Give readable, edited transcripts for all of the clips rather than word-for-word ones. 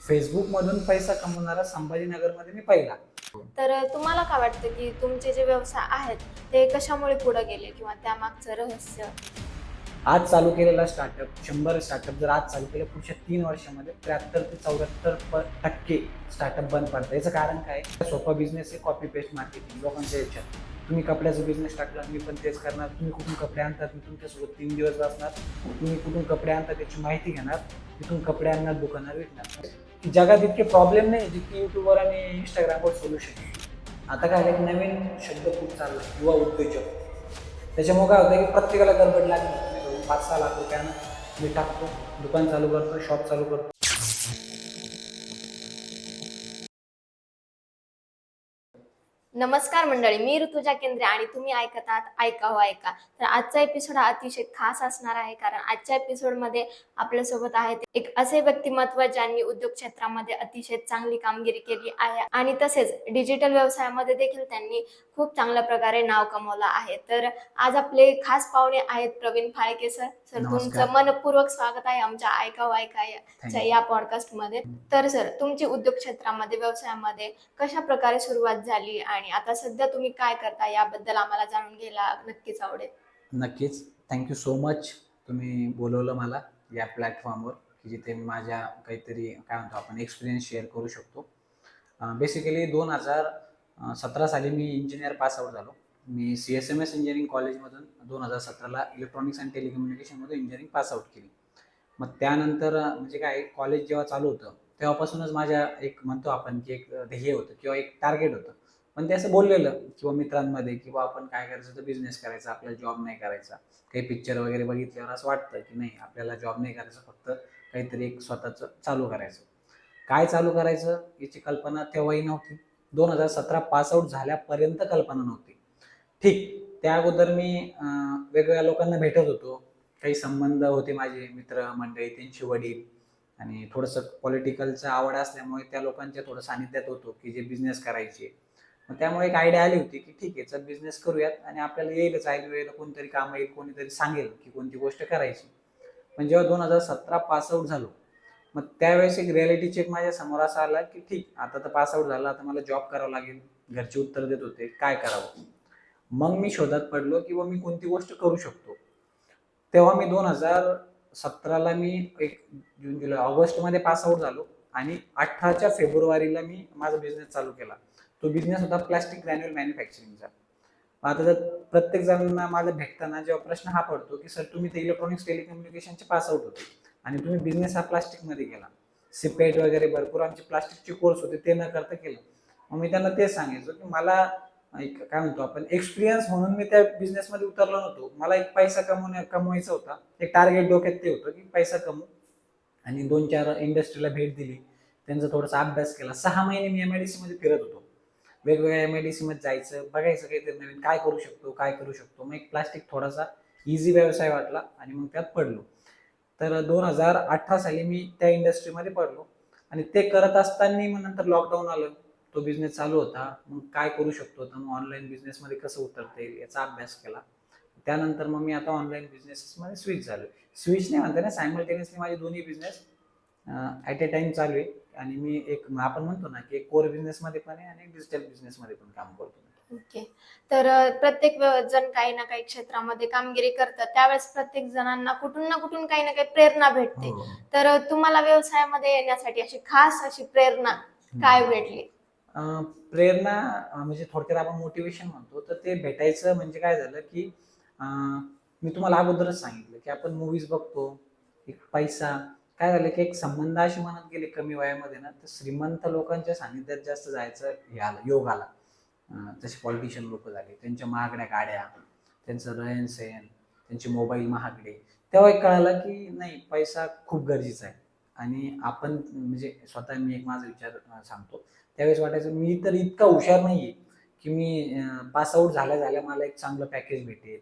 फेसबुकमधून पैसा कमवणारा संभाजीनगरमध्ये मी पहिला. तर तुम्हाला काय वाटतं की तुमचे जे व्यवसाय आहेत ते कशामुळे पुढे गेले किंवा त्यामागचं रहस्य? आज चालू केलेला स्टार्टअप 100 स्टार्टअप जर आज चालू केलं पुढच्या 3 वर्षामध्ये 73 ते 74% स्टार्टअप बंद पडतं. याचं कारण काय? सोपा बिझनेस आहे, कॉपी पेस्ट मार्केटिंग लोकांच्या ह्याच्यात. तुम्ही कपड्याचा बिझनेस टाकला, मी पण तेच करणार. तुम्ही कुठून कपडे आणतात, मी तुमच्यासोबत 3 दिवस बसणार. तुम्ही कुठून कपडे आणतात त्याची माहिती घेणार, तिथून कपडे आणणार, दुकानात विकणार. जगात इतके प्रॉब्लेम नाही जितके युट्यूबवर आणि इंस्टाग्रामवर सोल्युशन. आता काय झालं की नवीन शब्द खूप चालला, युवा उद्योजक. त्याच्यामुळे काय होतं की प्रत्येकाला गडबड लागली. 5-6 लाख रुपयानं मी टाकतो, दुकान चालू करतो, शॉप चालू करतो. नमस्कार मंडळी, मी ऋतुजा केंद्रे आणि तुम्ही ऐकत आहात ऐका हो ऐका. तर आजचा एपिसोड हा अतिशय खास असणार आहे, कारण आजच्या एपिसोडमध्ये आपल्यासोबत आहेत एक असे व्यक्तिमत्व ज्यांनी उद्योग क्षेत्रामध्ये अतिशय चांगली कामगिरी केली आहे आणि तसेच डिजिटल व्यवसायामध्ये देखील त्यांनी खूप चांगल्या प्रकारे नाव कमवलं आहे. तर आज आपले खास पाहुणे आहेत प्रवीण फाळके सर. नमस्कार. तुमचं मनपूर्वक स्वागत आहे आमच्या ऐका हो ऐका या पॉडकास्टमध्ये. तर सर, तुमची उद्योग क्षेत्रामध्ये व्यवसायामध्ये कशा प्रकारे सुरुवात झाली आणि आता सध्या तुम्ही काय करता याबद्दल आम्हाला जाणून घ्यायला नक्कीच आवडेल. नक्कीच. Thank you so much. तुम्ही बोलवलं मला या प्लॅटफॉर्मवर की जिथे मी माझ्या काहीतरी काय म्हणतो आपण एक्सपिरियन्स शेअर करू शकतो. बेसिकली 2017 साली मी इंजिनियर पास आउट झालो. मी CSMS इंजिनिअरिंग कॉलेजमधून 2017ला इलेक्ट्रॉनिक्स अँड टेलिकम्युनिकेशनमध्ये इंजिनिअरिंग पास आउट केली. मग त्यानंतर म्हणजे काय कॉलेज जेव्हा चालू होतं तेव्हापासूनच माझ्या एक म्हणतो आपण की एक ध्येय होतं किंवा एक टार्गेट होतं. पण ते असं बोललेलं किंवा मित्रांमध्ये किंवा आपण काय करायचं तर बिझनेस करायचा, आपल्याला जॉब नाही करायचा. काही पिक्चर वगैरे बघितल्यावर असं वाटतं की नाही आपल्याला जॉब नाही करायचं, फक्त काहीतरी एक स्वतःचं चालू करायचं. काय चालू करायचं याची कल्पना तेव्हाही नव्हती. 2017 पास आउट झाल्यापर्यंत कल्पना नव्हती. ठीक, त्या अगोदर मी वेगवेगळ्या लोकांना भेटत होतो. काही संबंध होते माझे मित्र मंडळी, त्यांचे वडील आणि थोडंसं पॉलिटिकलचं आवड असल्यामुळे त्या लोकांच्या थोडं सानिध्यात होतो की जे बिझनेस करायचे. मग त्यामुळे एक आयडिया आली होती की ठीक आहे चल बिझनेस करूयात आणि आपल्याला येईलच ऐन वेळेला कोणतरी काम येईल, कोणीतरी सांगेल की कोणती गोष्ट करायची. पण जेव्हा 2017 पास आउट झालो मग त्यावेळेस एक रियालिटी चेक माझ्या समोर असा आला की ठीक आता तर पास आउट झाला, आता मला जॉब करावा लागेल. घरचे उत्तर देत होते, काय करावं. मग मी शोधात पडलो किंवा मी कोणती गोष्ट करू शकतो. तेव्हा मी 2017ला मी एक जून जुलै ऑगस्टमध्ये पास आउट झालो आणि 18च्या फेब्रुवारीला मी माझा बिझनेस चालू केला. तो बिझनेस होता प्लास्टिक ग्रॅन्युअल मॅन्युफॅक्चरिंगचा. आता जर प्रत्येक जणांना माझा भेटताना जेव्हा प्रश्न हा पडतो की सर तुम्ही तर इलेक्ट्रॉनिक्स टेलिकम्युनिकेशनचे पास आउट होते आणि तुम्ही बिझनेस हा प्लास्टिकमध्ये केला. सिपेट वगैरे भरपूर आमचे प्लास्टिकचे कोर्स होते, ते न करता केलं. मग मी त्यांना तेच सांगायचो की मला एक काय म्हणतो आपण एक्सपिरियन्स म्हणून मी त्या बिझनेसमध्ये उतरलो नव्हतो. मला एक पैसा कमवायचा होता. एक टार्गेट डोक्यात ते होतं की पैसा कमवू आणि 2-4 इंडस्ट्रीला भेट दिली. त्यांचा थोडासा अभ्यास केला. 6 महिने मी MIDC मध्ये फिरत होतो. वेगवेगळ्या MIDC मध्ये जायचं, बघायचं काहीतरी नवीन काय करू शकतो, काय करू शकतो. मग एक प्लास्टिक थोडासा इझी व्यवसाय वाटला आणि मग त्यात पडलो. तर 2018 साली मी त्या इंडस्ट्रीमध्ये पडलो आणि ते करत असताना मग नंतर लॉकडाऊन आलं. तो बिझनेस चालू होता. मग काय करू शकतो, तर मग ऑनलाईन बिझनेसमध्ये कसं उतरता येईल याचा अभ्यास केला. त्यानंतर मग मी आता ऑनलाईन बिझनेसमध्ये स्विच झालो. स्विच नाही म्हणता ना, सायमल्टेनियसली माझे दोन्ही बिझनेस ॲट ए टाइम चालू आहे आणि मी एक आपण म्हणतो ना की एक कोर बिझनेसमध्ये पण आहे आणि डिजिटल बिझनेसमध्ये पण काम करतो. ओके. तर प्रत्येक जण काही ना काही क्षेत्रामध्ये कामगिरी करतात, त्यावेळेस प्रत्येक जणांना कुठून ना कुठून काही ना काही प्रेरणा भेटते. हो. तर तुम्हाला व्यवसायामध्ये येण्यासाठी अशी खास अशी प्रेरणा काय भेटली? प्रेरणा म्हणजे थोडक्यात आपण मोटिवेशन म्हणतो, तर ते भेटायचं म्हणजे काय झालं की मी तुम्हाला अगोदरच सांगितलं की आपण मूवीज बघतो, एक पैसा काय झालं की एक संबंध असे म्हणत गेले कमी वयामध्ये ना, तर श्रीमंत लोकांच्या सानिध्यात जास्त जायचं हे आलं, योग आला. तसे पॉलिटिशियन लोक झाले, त्यांच्या महागड्या गाड्या, त्यांचं रहन-सहन, त्यांचे मोबाईल महागडे. तेव्हा एक कळालं की नाही पैसा खूप गरजेचा आहे आणि आपण म्हणजे स्वतः मी एक माझा विचार सांगतो. त्यावेळेस वाटायचं मी तर इतका हुशार नाहीये की मी पास आउट झाल्या मला एक चांगलं पॅकेज भेटेल.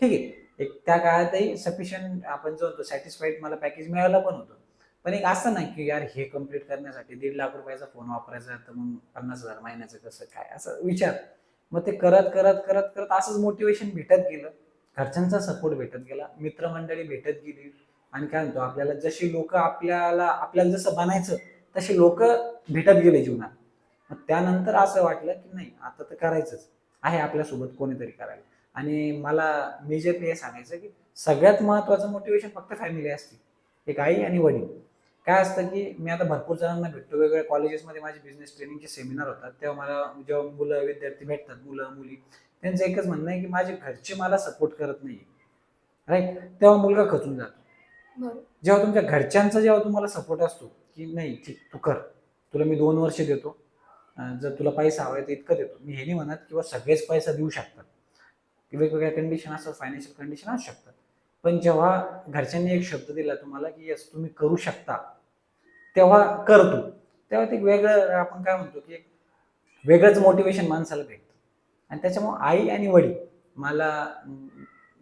ठीक आहे. एक त्या काळातही सफिशियंट आपण जो होतो सॅटिस्फाईड मला पॅकेज मिळालं पण होतं. पण एक असं नाही की यार हे कंप्लीट करण्यासाठी 1.5 लाख रुपयाचा फोन वापरायचा तर मग 50,000 महिन्याचं कसं काय असं विचार. मग ते करत करत करत करत असंच मोटिवेशन भेटत गेलं. घरच्यांचा सपोर्ट भेटत गेला, मित्रमंडळी भेटत गेली आणि काय म्हणतो आपल्याला जशी लोक आपल्याला जसं बनायचं तसे लोक भेटत गेले जीवनात. मग त्यानंतर असं वाटलं की नाही, आता तर करायचंच आहे, आपल्यासोबत कोणीतरी करायला. आणि मला मेजरली हे सांगायचं की सगळ्यात महत्वाचं मोटिवेशन फक्त फॅमिली असते, एक आई आणि वडील. काय असतं की मी आता भरपूर जणांना भेटतो, वेगवेगळ्या कॉलेजेसमध्ये माझे बिझनेस ट्रेनिंगचे सेमिनार होतात, तेव्हा मला जेव्हा मुलं विद्यार्थी भेटतात, मुलं मुली, त्यांचं एकच म्हणणं आहे की माझे घरचे मला सपोर्ट करत नाही, राईट. तेव्हा मुलगा खचून जातो. बरोबर. जेव्हा तुमच्या घरच्यांचा जेव्हा तुम्हाला सपोर्ट असतो की नाही ठीक तू कर, तुला मी 2 वर्ष देतो, जर तुला पैसा हवा तर इतकं देतो, मी हे नाही म्हणत किंवा सगळेच पैसा देऊ शकतात, वेगवेगळ्या कंडिशन असतात, फायनान्शियल कंडिशन असू शकतात, पण जेव्हा घरच्यांनी एक शब्द दिला तुम्हाला की यस तुम्ही करू शकता, तेव्हा करतो, तेव्हा ते वेगळं आपण काय म्हणतो की एक वेगळंच मोटिवेशन माणसाला भेटतं. आणि त्याच्यामुळे आई आणि वडील मला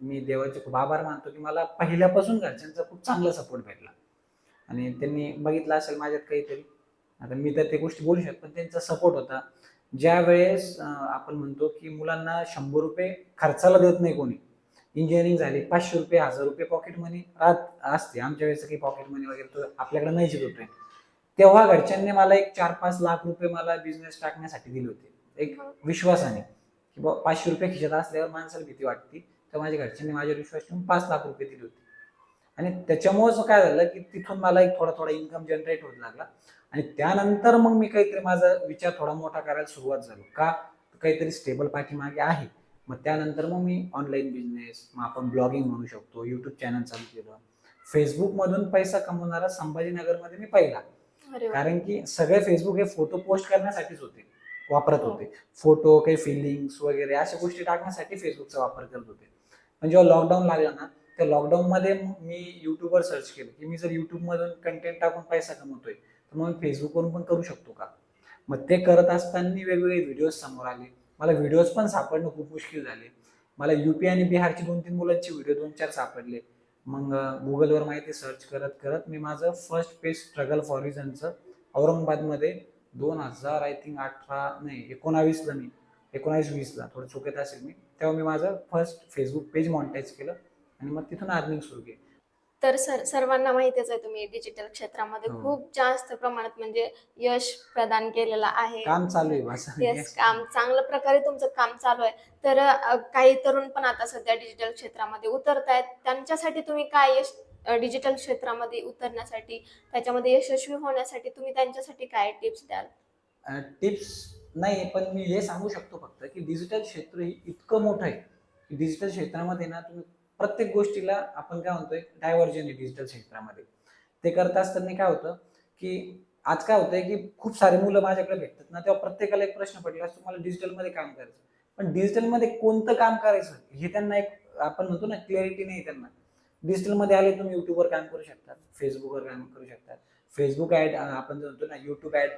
मी देवाचे खूप आभार मानतो की मला पहिल्यापासून घरच्यांचा खूप चांगला सपोर्ट भेटला. आणि त्यांनी बघितलं असेल माझ्यात काहीतरी, आता मी तर ते गोष्टी बोलू शकतो, पण त्यांचा सपोर्ट होता. ज्या वेळेस आपण म्हणतो की मुलांना 100 रुपये खर्चाला देत नाही कोणी, इंजिनिअरिंग झाली, 500 रुपये 1000 रुपये पॉकेट मनी असते, आमच्या वेळेस काही पॉकेट मनी वगैरे तर आपल्याकडे नाही होते, तेव्हा घरच्यांनी मला एक 4-5 लाख रुपये मला बिझनेस टाकण्यासाठी दिले होते, एक विश्वासाने की 500 रुपये खिशात असल्यावर माणसाला भीती वाटते, तर माझ्या घरच्यांनी माझ्यावर विश्वास ठेवून 5 लाख रुपये दिले होते. आणि त्याच्यामुळेच काय झालं की तिथून मला एक थोडा थोडा इन्कम जनरेट होत लागला. आणि त्यानंतर मग मी काहीतरी माझा विचार थोडा मोठा करायला सुरुवात झालो का, काहीतरी स्टेबल पाठीमागे आहे. मग त्यानंतर मग मी ऑनलाईन बिझनेस, मग आपण ब्लॉगिंग म्हणू शकतो, युट्यूब चॅनल चालू केलं. फेसबुक मधून पैसा कमवणारा संभाजीनगरमध्ये मी पहिला. अरे वा. कारण की सगळे फेसबुक हे फोटो पोस्ट करण्यासाठीच होते, वापरत हो. होते. फोटो, काही फिलिंग्स वगैरे अशा गोष्टी टाकण्यासाठी फेसबुकचा वापर करत होते. पण जेव्हा लॉकडाऊन लागला ना, त्या लॉकडाऊन मध्ये मी युट्यूबवर सर्च केलं की मी जर युट्यूब मधून कंटेंट टाकून पैसा कमवतोय, तर मग फेसबुकवरून पण करू शकतो का. मग ते करत असताना वेगवेगळे व्हिडिओज समोर आले, मला व्हिडिओज पण सापडणं खूप मुश्किल झाले. मला युपी आणि बिहारची 2-3 मुलांचे व्हिडिओ 2-4 सापडले. मग गुगलवर माहिती सर्च करत करत मी माझं फर्स्ट पेज स्ट्रगल फॉर रिझनचं औरंगाबादमध्ये 2000 आय थिंक 18 नाही 19ला, मी 19-20ला थोडं चुकत असेल मी, तेव्हा मी माझं फर्स्ट फेसबुक पेज मॉनिटाईज केलं आणि मग तिथून अर्निंग सुरू केली. तर सर्वांना माहितीच आहे तुम्ही डिजिटल क्षेत्रामध्ये हो. खूप जास्त प्रमाणात म्हणजे यश प्रदान केलेलं आहे. काम चालू आहे बस. येस, काम चांगल्या प्रकारे तुमचं काम चालू आहे. तर काही तरुण पण आता सध्या डिजिटल क्षेत्रामध्ये उतरतायत. त्यांच्यासाठी तुम्ही काय डिजिटल क्षेत्रामध्ये उतरण्यासाठी, त्याच्यामध्ये यशस्वी होण्यासाठी तुम्ही त्यांच्यासाठी काय टिप्स द्याल? टिप्स नाही, पण मी हे सांगू शकतो फक्त की डिजिटल क्षेत्र हे इतकं मोठं आहे की डिजिटल क्षेत्रामध्ये ना तुम्ही प्रत्येक गोष्टीला आपण काय म्हणतोय डायव्हर्जन आहे डिजिटल क्षेत्रामध्ये. ते करत असताना काय होतं की आज काय होतंय की खूप सारे मुलं माझ्याकडे भेटतात ना, तेव्हा प्रत्येकाला एक प्रश्न पडला असतो, मला डिजिटलमध्ये काम करायचं, पण डिजिटलमध्ये कोणतं काम करायचं हे त्यांना एक आपण म्हणतो ना क्लॅरिटी नाही त्यांना. डिजिटलमध्ये आले तुम्ही युट्यूबवर काम करू शकतात, फेसबुकवर काम करू शकतात, फेसबुक ऍड आपण जो म्हणतो ना युट्यूब ऍड,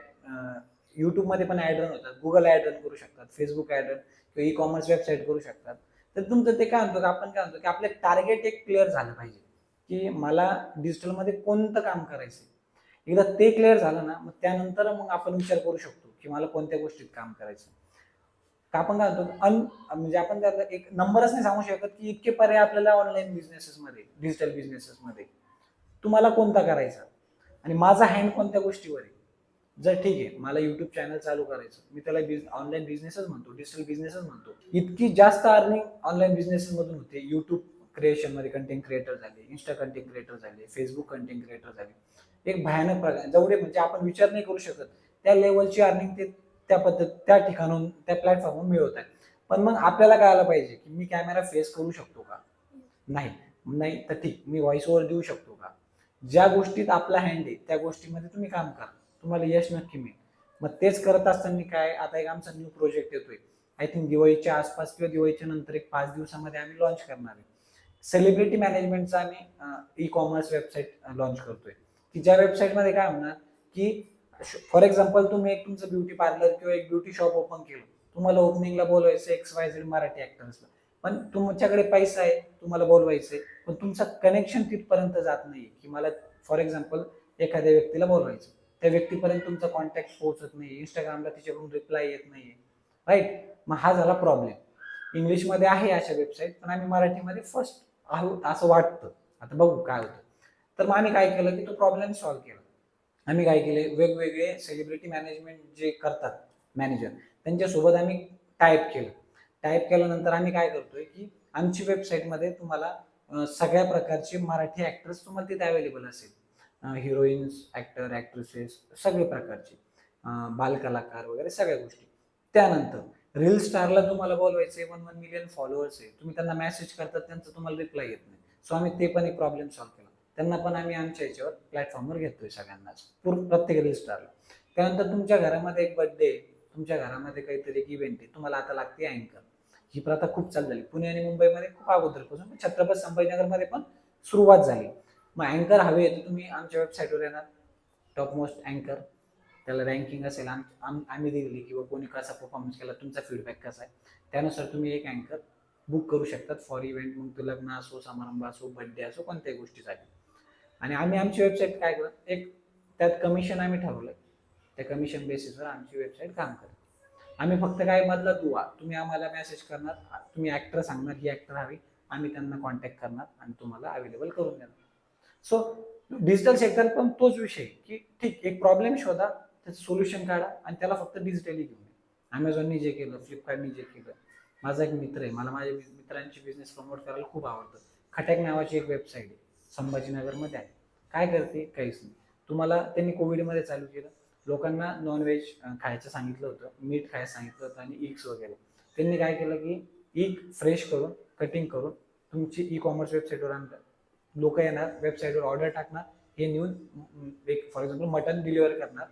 युट्यूबमध्ये पण ऍड रन होतात, गुगल ऍड रन करू शकतात, फेसबुक ऍड रन किंवा ई कॉमर्स वेबसाईट करू शकतात. तर तुमचं ते काय म्हणतो, आपण काय म्हणतो की आपलं टार्गेट एक क्लिअर झालं पाहिजे की मला डिजिटलमध्ये कोणतं काम करायचं. एकदा ते क्लिअर झालं ना, मग त्यानंतर मग आपण विचार करू शकतो की मला कोणत्या गोष्टीत काम करायचं. का आपण काय म्हणतो म्हणजे आपण त्याला एक नंबरच नाही सांगू शकत की इतके पर्याय आपल्याला ऑनलाईन बिझनेसेसमध्ये, डिजिटल बिझनेसेसमध्ये तुम्हाला कोणता करायचा आणि माझा हँड कोणत्या गोष्टीवर आहे. जर ठीक आहे मला युट्यूब चॅनल चालू करायचं, मी त्याला ऑनलाईन बिझनेसच म्हणतो, डिजिटल बिझनेसच म्हणतो. इतकी जास्त अर्निंग ऑनलाईन बिझनेस मधून होते. युट्यूब क्रिएशन मध्ये कंटेंट क्रिएटर झाले, इन्स्टा कंटेंट क्रिएटर झाले, फेसबुक कंटेंट क्रिएटर झाले, एक भयानक प्रकार, जेवढे म्हणजे आपण विचार नाही करू शकत त्या लेवलची अर्निंग ते त्या पद्धत त्या ठिकाणून त्या प्लॅटफॉर्मवर मिळवत आहे. पण मग आपल्याला कळायला पाहिजे की मी कॅमेरा फेस करू शकतो का, नाही नाही तर ठीक मी व्हॉइस ओव्हर देऊ शकतो का. ज्या गोष्टीत आपला हँड आहे त्या गोष्टीमध्ये तुम्ही काम करा, तुम्हाला यश नक्की मिळेल. मग तेच करत असताना काय, आता एक आमचा न्यू प्रोजेक्ट येतोय, आय थिंक दिवाळीच्या आसपास किंवा दिवाळीच्या नंतर एक 5 दिवसामध्ये आम्ही लॉन्च करणार आहे. सेलिब्रिटी मॅनेजमेंटचा आम्ही ई कॉमर्स वेबसाईट लॉन्च करतोय की ज्या वेबसाईटमध्ये काय होणार की फॉर एक्झाम्पल तुम्ही एक तुमचं ब्युटी पार्लर किंवा एक ब्युटी शॉप ओपन केलं, तुम्हाला ओपनिंगला बोलवायचं XYZ मराठी ऍक्टर्सला, पण तुमच्याकडे पैसा आहे, तुम्हाला बोलवायचंय, पण तुमचं कनेक्शन तिथपर्यंत जात नाही की मला फॉर एक्झाम्पल एखाद्या व्यक्तीला बोलवायचं, त्या व्यक्तीपर्यंत तुमचा कॉन्टॅक्ट पोहोचत नाही, इंस्टाग्रामला तिच्याकडून रिप्लाय येत नाहीये, राईट. मग हा झाला प्रॉब्लेम. इंग्लिशमध्ये आहे अशा वेबसाईट, पण आम्ही मराठीमध्ये फर्स्ट आहोत असं वाटतं, आता बघू काय होतं. तर मग आम्ही काय केलं की तो प्रॉब्लेम सॉल्व्ह केला आम्ही काय केले, वेगवेगळे सेलिब्रिटी मॅनेजमेंट जे करतात मॅनेजर, त्यांच्यासोबत आम्ही टाईप केल्यानंतर आम्ही काय करतोय की आमची वेबसाईटमध्ये तुम्हाला सगळ्या प्रकारचे मराठी ऍक्टर्स तुम्हाला तिथे अवेलेबल असेल, हिरोईन्स, ऍक्टर, ऍक्ट्रेसेस, सगळे प्रकारचे बालकलाकार वगैरे सगळ्या गोष्टी. त्यानंतर रील स्टारला तुम्हाला बोलवायचे, 1 मिलियन फॉलोअर्स आहे, तुम्ही त्यांना मेसेज करतात, त्यांचा तुम्हाला रिप्लाय येत नाही. सो आम्ही ते पण एक प्रॉब्लेम सॉल्व्ह केला. त्यांना पण आम्ही आमच्या याच्यावर प्लॅटफॉर्मवर घेतोय सगळ्यांनाच, प्रत्येक रील स्टारला. त्यानंतर तुमच्या घरामध्ये एक बर्थडे, तुमच्या घरामध्ये काहीतरी एक इव्हेंट आहे, तुम्हाला आता लागते अँकर. ही प्रथा खूप चालू झाली पुणे आणि मुंबईमध्ये खूप अगोदरपासून, छत्रपती संभाजीनगरमध्ये पण सुरुवात झाली. मग अँकर हवे तर तुम्ही आमच्या वेबसाईटवर येणार, टॉप मोस्ट अँकर, त्याला रँकिंग असेल आम्ही दिली, किंवा कोणी कसा परफॉर्मन्स केला, तुमचा फीडबॅक कसा आहे, त्यानुसार तुम्ही एक अँकर बुक करू शकतात फॉर इव्हेंट. मग ते लग्न असो, समारंभ असो, बर्थडे असो, कोणत्याही गोष्टीसाठी. आणि आम्ही आमची वेबसाईट काय करतो, एक त्यात कमिशन आम्ही ठरवलं, त्या कमिशन बेसिसवर आमची वेबसाईट काम करते. आम्ही फक्त काय मधला दुवा, तुम्ही आम्हाला मेसेज करणार, तुम्ही ऍक्टर सांगणार ही ऍक्टर हवी, आम्ही त्यांना कॉन्टॅक्ट करणार आणि तुम्हाला अवेलेबल करून देणार. सो डिजिटल सेक्टर पण तोच विषय की ठीक, एक प्रॉब्लेम शोधा, त्याचं सोल्युशन काढा आणि त्याला फक्त डिजिटली घेऊन या. अमेझॉननी जे केलं, फ्लिपकार्टनी जे केलं. माझा एक मित्र आहे, मला माझ्या मित्रांची बिझनेस प्रमोट करायला खूप आवडतं. खटॅक नावाची एक वेबसाईट आहे, संभाजीनगरमध्ये आहे. काय करते, काहीच नाही. तुम्हाला त्यांनी कोविडमध्ये चालू केलं, लोकांना नॉनव्हेज खायचं सांगितलं होतं, मीठ खायचं सांगितलं होतं आणि ईक्स वगैरे. त्यांनी काय केलं की ईक फ्रेश करून, कटिंग करून तुमची ई कॉमर्स वेबसाईटवर आणलं. लोक येणार, वेबसाईटवर ऑर्डर टाकणार, हे नेऊन एक फॉर एक्झाम्पल मटन डिलिव्हर करणार,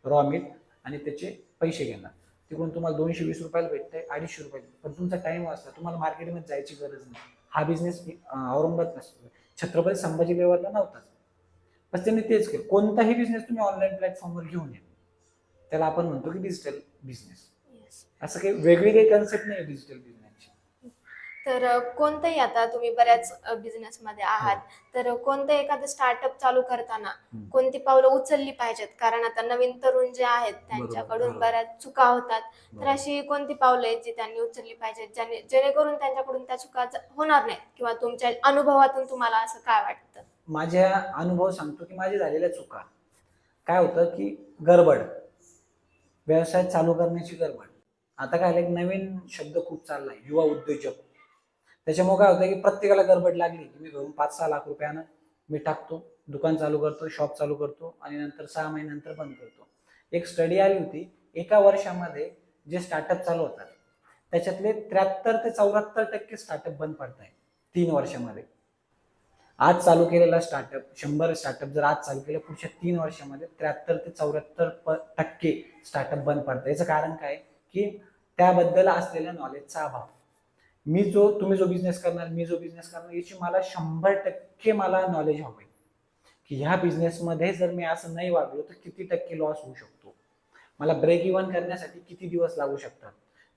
रॉ मीट, आणि त्याचे पैसे घेणार. तिकडून तुम्हाला 220 रुपयाला भेटतंय, 250 रुपये, पण तुमचा टाइम वाचला, तुम्हाला मार्केटमध्ये जायची गरज नाही. हा बिझनेस औरंगाबाद नसतो, छत्रपती संभाजी लेवलला नव्हताच. पण त्यांनी तेच केलं. कोणताही बिझनेस तुम्ही ऑनलाईन प्लॅटफॉर्मवर घेऊन या, त्याला आपण म्हणतो की डिजिटल बिझनेस. असं काही वेगळी काही कन्सेप्ट नाही डिजिटल बिझनेसची. तर कोणतंही, आता तुम्ही बऱ्याच बिझनेस मध्ये आहात, तर कोणतं एखादं स्टार्टअप चालू करताना कोणती पावलं उचलली पाहिजेत? कारण आता नवीन तरुण जे आहेत त्यांच्याकडून बऱ्याच चुका होतात. तर अशी कोणती पावलं आहेत जी त्यांनी उचलली पाहिजेत, जेणेकरून त्यांच्याकडून त्या चुका होणार नाहीत, किंवा तुमच्या अनुभवातून तुम्हाला असं काय वाटतं? माझ्या अनुभव सांगतो की माझ्या झालेल्या चुका काय होतं की गडबड, व्यवसाय चालू करण्याची गडबड. आता काय एक नवीन शब्द खूप चाललाय, युवा उद्योजक. त्याच्यामुळे काय होतं की प्रत्येकाला गडबड लागली की मी घरून 5-6 लाख रुपयानं मी टाकतो, दुकान चालू करतो, शॉप चालू करतो आणि नंतर 6 महिन्यानंतर बंद करतो. एक स्टडी आली होती, एका वर्षामध्ये जे स्टार्टअप चालू होतात त्याच्यातले 73 ते 74% स्टार्टअप बंद पडत आहे 3 वर्षामध्ये. आज चालू केलेला स्टार्टअप, 100 स्टार्टअप जर आज चालू केलं, पुढच्या 3 वर्षामध्ये 73 ते 74% स्टार्टअप बंद पडतं. याचं कारण काय की त्याबद्दल असलेल्या नॉलेजचा अभाव. तुम्ही जो बिझनेस करणार, मी जो बिझनेस करणार, याची मला 100% मला नॉलेज हवंय की ह्या बिझनेसमध्ये जर मी असं नाही वागलो तर किती टक्के लॉस होऊ शकतो, मला ब्रेक इव्हन करण्यासाठी किती दिवस लागू शकतात.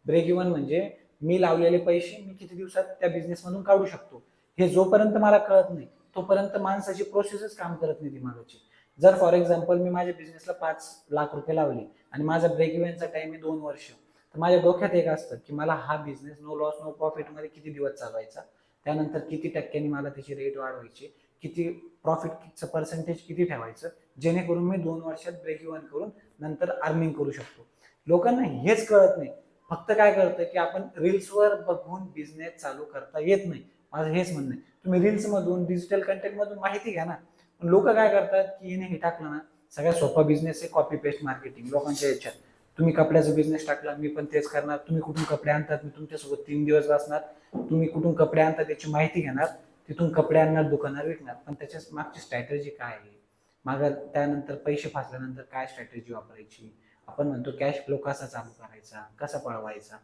ब्रेक इव्हन म्हणजे मी लावलेले पैसे मी किती दिवसात त्या बिझनेसमधून काढू शकतो. हे जोपर्यंत मला कळत नाही तोपर्यंत माणसाची प्रोसेसच काम करत नाही दिमागाची. जर फॉर एक्झाम्पल मी माझ्या बिझनेसला 5 लाख रुपये लावले आणि माझा ब्रेक इव्हनचा टाइम आहे 2 वर्ष, तर माझ्या डोक्यात एक असतं की मला हा business no loss no profit मध्ये किती दिवस चालवायचा, त्यानंतर किती टक्क्यांनी मला त्याची रेट वाढवायची, किती प्रॉफिटचं पर्सेंटेज किती ठेवायचं, जेणेकरून मी 2 वर्षात ब्रेक इव्हन करून नंतर अर्निंग करू शकतो. लोकांना हेच कळत नाही. फक्त काय कळतं की आपण रील्सवर बघून बिझनेस चालू करता येत नाही. माझं हेच म्हणणं आहे, तुम्ही रील्स मधून, डिजिटल कंटेंट मधून माहिती घ्या ना. लोक काय करतात की हिने हे टाकलं ना, सगळ्यात सोपा बिझनेस आहे कॉपी पेस्ट मार्केटिंग लोकांच्या याच्यात. तुम्ही कपड्याचा बिझनेस टाकला, मी पण तेच करणार. तुम्ही कुठून कपडे आणतात, मी तुमच्यासोबत 3 दिवस बसणार. तुम्ही कुठून कपडे आणतात त्याची माहिती घेणार, तिथून कपडे आणणार, दुकानावर विकणार. पण त्याच्या मागची स्ट्रॅटेजी काय आहे, मागं त्यानंतर पैसे फासल्यानंतर काय स्ट्रॅटेजी वापरायची, आपण म्हणतो कॅश फ्लो कसा चालू करायचा, कसा पळवायचा,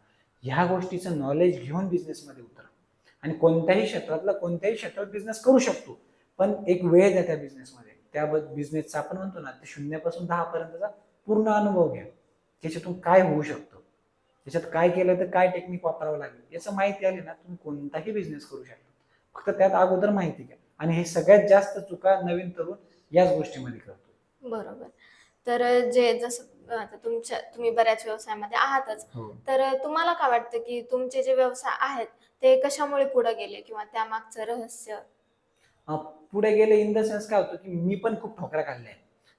ह्या गोष्टीचं नॉलेज घेऊन बिझनेसमध्ये उतरा. आणि कोणत्याही क्षेत्रात बिझनेस करू शकतो, पण एक वेळ द्या त्या बिझनेसमध्ये. त्या बिझनेसचा आपण म्हणतो ना, ते 0 पासून 10 पर्यंतचा पूर्ण अनुभव घ्या. त्याच्यातून काय होऊ शकतं, त्याच्यात काय केलं तर काय टेक्निक वापरावं लागेल, याचं माहिती आली ना, तुम्ही कोणताही बिझनेस करू शकता. फक्त त्यात अगोदर माहिती घ्या. आणि हे सगळ्यात जास्त चुका नवीन तरुण याच गोष्टीमध्ये करतो. बरोबर. तर जे जसं आता तुम्ही बऱ्याच व्यवसायामध्ये आहातच, तर तुम्हाला काय वाटतं की तुमचे जे व्यवसाय आहेत ते कशामुळे पुढे गेले, किंवा त्यामागचं रहस्य? पुढे गेले इन द सेन्स काय होतं की मी पण खूप ठोकरा खाल्ल्या.